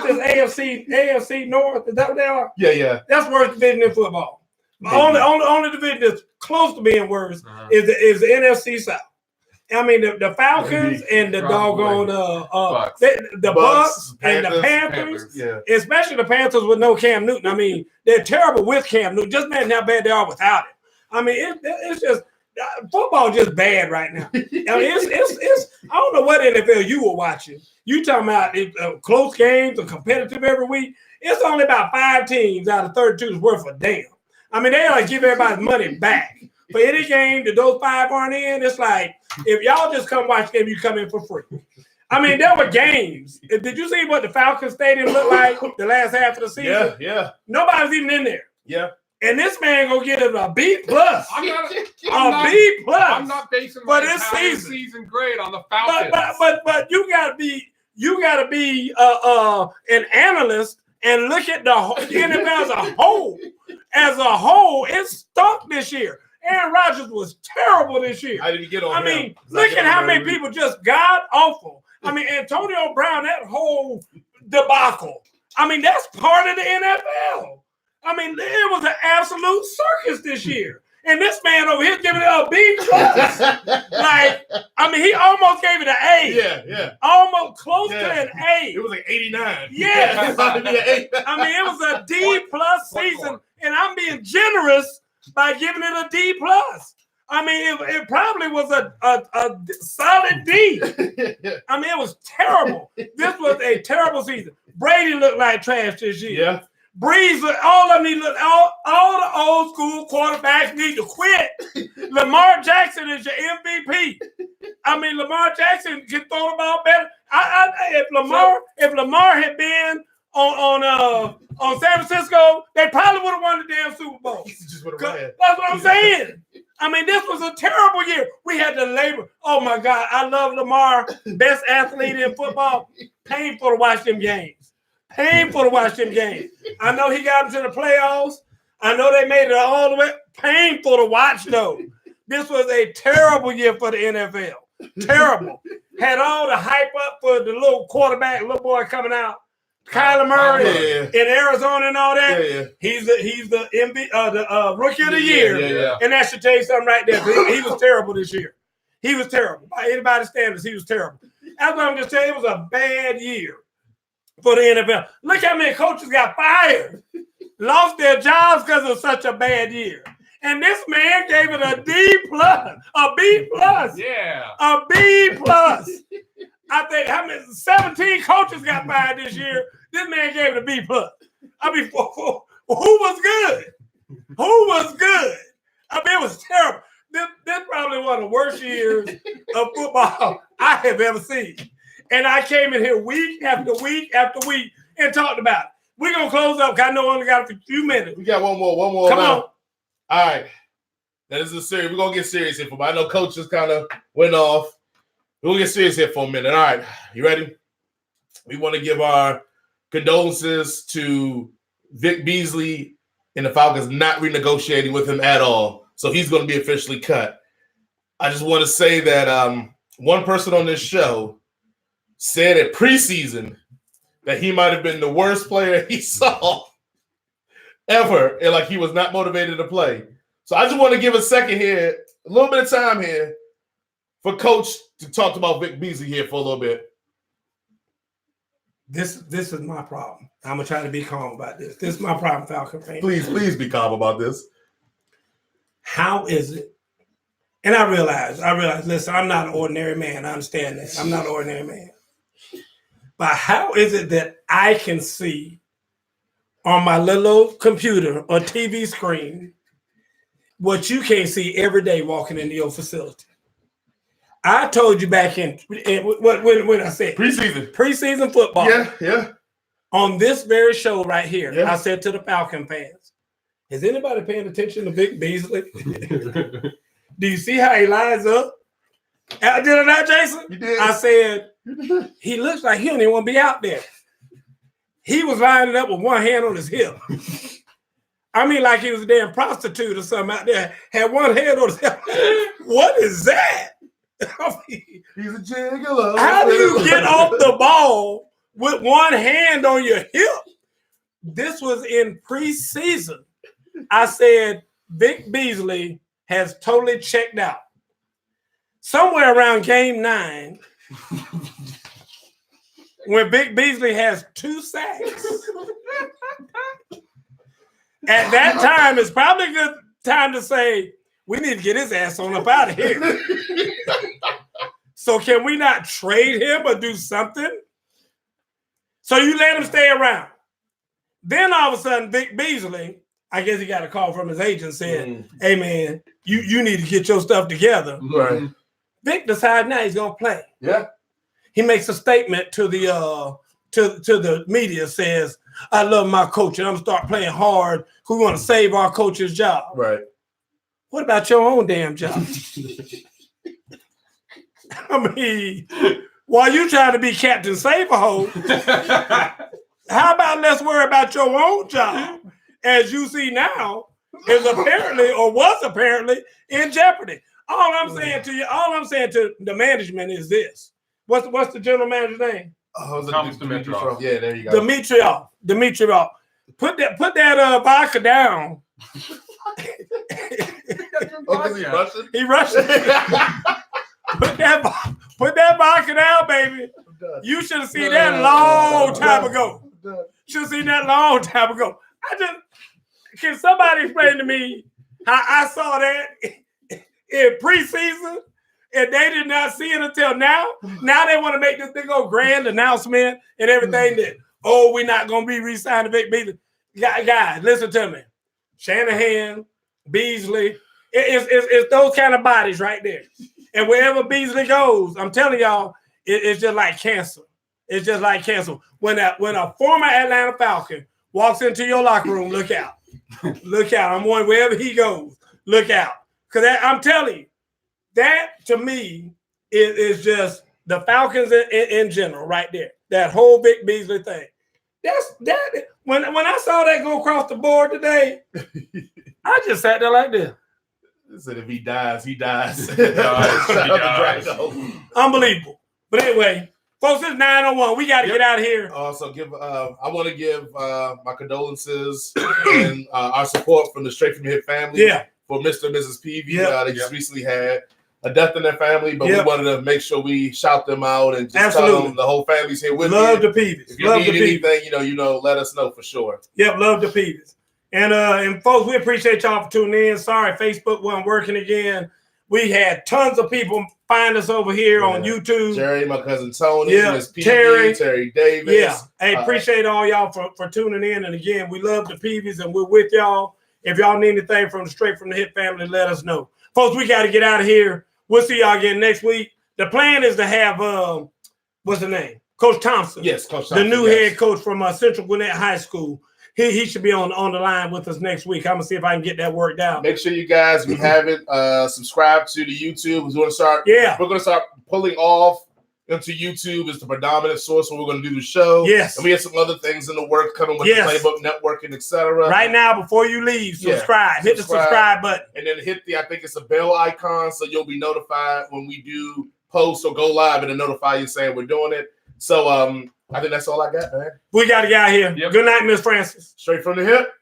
[SPEAKER 2] this AFC North? Is that what they are?
[SPEAKER 1] Yeah.
[SPEAKER 2] That's worse division in football. Only division that's close to being worse is the NFC South. I mean, the Falcons and the doggone
[SPEAKER 4] Bucks.
[SPEAKER 2] the Bucks and the Panthers, especially the Panthers with no Cam Newton. I mean, they're terrible with Cam Newton. Just imagine how bad they are without it. I mean, it's just football just bad right now. I mean, it's I don't know what NFL you were watching. You talking about close games and competitive every week. It's only about 5 teams out of 32 is worth a damn. I mean, they like give everybody's money back. For any game that those 5 aren't in, it's like, if y'all just come watch the game, you come in for free. I mean, there were games. Did you see what the Falcons Stadium looked like the last half of the season?
[SPEAKER 1] Yeah.
[SPEAKER 2] Nobody was even in there.
[SPEAKER 1] Yeah.
[SPEAKER 2] And this man gonna get it a B+.
[SPEAKER 4] I'm not basing
[SPEAKER 2] for
[SPEAKER 4] my
[SPEAKER 2] this
[SPEAKER 4] entire season grade on the Falcons.
[SPEAKER 2] But you gotta be an analyst and look at the NFL as a whole. As a whole, it stunk this year. Aaron Rodgers was terrible this year.
[SPEAKER 1] I didn't get on him.
[SPEAKER 2] I mean, look at how many people just god awful. I mean, Antonio Brown, that whole debacle. I mean, that's part of the NFL. I mean, it was an absolute circus this year. And this man over here giving it a B+. Like, I mean, he almost gave it an A.
[SPEAKER 1] Yeah.
[SPEAKER 2] Almost close to an A.
[SPEAKER 1] It was like 89.
[SPEAKER 2] Yes. I mean, it was a D+ season. And I'm being generous by giving it a D+. I mean, it probably was a solid D. I mean, it was terrible. This was a terrible season. Brady looked like trash this year.
[SPEAKER 1] Yeah.
[SPEAKER 2] Breeze, all of them need all the old school quarterbacks need to quit. Lamar Jackson is your MVP. I mean, Lamar Jackson can throw the ball better. If Lamar had been on San Francisco, they probably would have won the damn Super Bowl.
[SPEAKER 1] Just would have
[SPEAKER 2] That's what I'm saying. I mean, this was a terrible year. We had to labor. Oh my God, I love Lamar, best athlete in football. Painful to watch them games. Painful to watch them games. I know he got them to the playoffs. I know they made it all the way. Painful to watch, though. This was a terrible year for the NFL. Terrible. Had all the hype up for the little quarterback, little boy coming out. Kyler Murray in Arizona and all that.
[SPEAKER 1] Yeah.
[SPEAKER 2] He's the MVP, the rookie of the year.
[SPEAKER 1] Yeah.
[SPEAKER 2] And that should tell you something right there. He was terrible this year. He was terrible. By anybody's standards, he was terrible. That's what I'm just saying. It was a bad year for the NFL. Look how many coaches got fired, lost their jobs because of such a bad year. And this man gave it a D plus, a B plus, a B plus. I think how many 17 coaches got fired this year. This man gave it a B plus. I mean, who was good? Who was good? I mean, it was terrible. This probably one of the worst years of football I have ever seen. And I came in here week after week after week and talked about it. We're going to close up because I know I only got a few minutes.
[SPEAKER 1] We got one more.
[SPEAKER 2] Come on.
[SPEAKER 1] All right. Now, this is serious. We're going to get serious here. I know Coach just kind of went off. We'll get serious here for a minute. All right. You ready? We want to give our condolences to Vic Beasley and the Falcons not renegotiating with him at all. So he's going to be officially cut. I just want to say that one person on this show said at preseason that he might have been the worst player he saw ever, and like he was not motivated to play. So I just want to give a second here, a little bit of time here for Coach to talk about Vic Beasley here for a little bit.
[SPEAKER 2] This is my problem. I'm going to try to be calm about this. This is my problem, Falcon fan.
[SPEAKER 1] Please be calm about this.
[SPEAKER 2] How is it? And I realize, listen, I'm not an ordinary man. I understand that. I'm not an ordinary man. But how is it that I can see on my little computer or TV screen what you can't see every day walking into your facility? I told you back in when I said preseason football.
[SPEAKER 1] Yeah.
[SPEAKER 2] On this very show right here,
[SPEAKER 1] yeah.
[SPEAKER 2] I said to the Falcon fans, is anybody paying attention to Vic Beasley? Do you see how he lines up? Did I not, Jason?
[SPEAKER 1] You did.
[SPEAKER 2] I said, he looks like he don't even want to be out there. He was lining up with one hand on his hip. I mean, like he was a damn prostitute or something out there. Had one hand on his hip. What is that? I mean,
[SPEAKER 1] he's a gigolo.
[SPEAKER 2] How do you get off the ball with one hand on your hip? This was in preseason. I said, Vic Beasley has totally checked out. Somewhere around game 9, when Vic Beasley has 2 sacks, at that time, it's probably a good time to say, we need to get his ass on up out of here. So can we not trade him or do something? So you let him stay around. Then all of a sudden, Vic Beasley, I guess he got a call from his agent saying, hey, man, you need to get your stuff together.
[SPEAKER 1] Right.
[SPEAKER 2] Vic decides now he's going to play.
[SPEAKER 1] Yeah.
[SPEAKER 2] He makes a statement to the to the media, says, I love my coach and I'm going to start playing hard. We want to save our coach's job.
[SPEAKER 1] Right.
[SPEAKER 2] What about your own damn job? I mean, while you trying to be Captain Save-A-Hole, how about let's worry about your own job? As you see now, is apparently or was apparently in jeopardy. All I'm saying to the management is this. What's the general manager's name?
[SPEAKER 4] Thomas Dimitroff.
[SPEAKER 1] Yeah, there you go.
[SPEAKER 2] Dimitroff. Put that vodka down. He Russian. Put that vodka down, baby. You should have seen that long time ago. Should have seen that long time ago. Can somebody explain to me how I saw that in preseason and they did not see it until now? Now they want to make this big old grand announcement and everything that, we're not going to be re-signed to Vic Beasley. Guys, listen to me. Shanahan, Beasley, it's those kind of bodies right there. And wherever Beasley goes, I'm telling y'all, it's just like cancer. It's just like cancer. When a former Atlanta Falcon walks into your locker room, look out. Look out. I'm going wherever he goes. Look out. Because I'm telling you, that to me is just the Falcons in general right there. That whole Vic Beasley thing. That. When I saw that go across the board today, I just sat there like this.
[SPEAKER 1] Said if he dies, he dies.
[SPEAKER 2] Unbelievable. But anyway, folks, it's 9:01. We got to get out of here.
[SPEAKER 1] Also, I want to give my condolences and our support from the Straight From the Hip family.
[SPEAKER 2] Yeah.
[SPEAKER 1] For Mr. and Mrs. Peavy. They just recently had a death in their family, but we wanted to make sure we shout them out and just tell them the whole family's here with
[SPEAKER 2] love
[SPEAKER 1] you.
[SPEAKER 2] the Peeves.
[SPEAKER 1] If you
[SPEAKER 2] love
[SPEAKER 1] need
[SPEAKER 2] the
[SPEAKER 1] anything, you know, let us know for sure.
[SPEAKER 2] Yep, love the Peeves. And folks, we appreciate y'all for tuning in. Sorry, Facebook wasn't working again. We had tons of people find us over here on YouTube.
[SPEAKER 1] Jerry, my cousin Tony, Miss
[SPEAKER 2] Terry
[SPEAKER 1] Davis.
[SPEAKER 2] Yeah. Hey, appreciate all y'all for tuning in. And again, we love the Peeves and we're with y'all. If y'all need anything from Straight from the Hip family, let us know. Folks, we got to get out of here. We'll see y'all again next week. The plan is to have, what's the name? Coach Thompson.
[SPEAKER 1] Yes, Coach Thompson.
[SPEAKER 2] The new head coach from Central Gwinnett High School. He should be on the line with us next week. I'm going to see if I can get that worked out.
[SPEAKER 1] Make sure you guys, if you haven't, subscribe to the YouTube. We're going to start pulling off into YouTube as the predominant source where we're going to do the show.
[SPEAKER 2] Yes.
[SPEAKER 1] And we have some other things in the works coming with the Playbook Network and etc.
[SPEAKER 2] Right now, before you leave, subscribe. Hit the subscribe button.
[SPEAKER 1] And then hit I think it's a bell icon, so you'll be notified when we do post or go live, and it'll notify you saying we're doing it. So I think that's all I got, man.
[SPEAKER 2] We got to get out here. Yep. Good night, Miss Francis.
[SPEAKER 1] Straight from the Hip.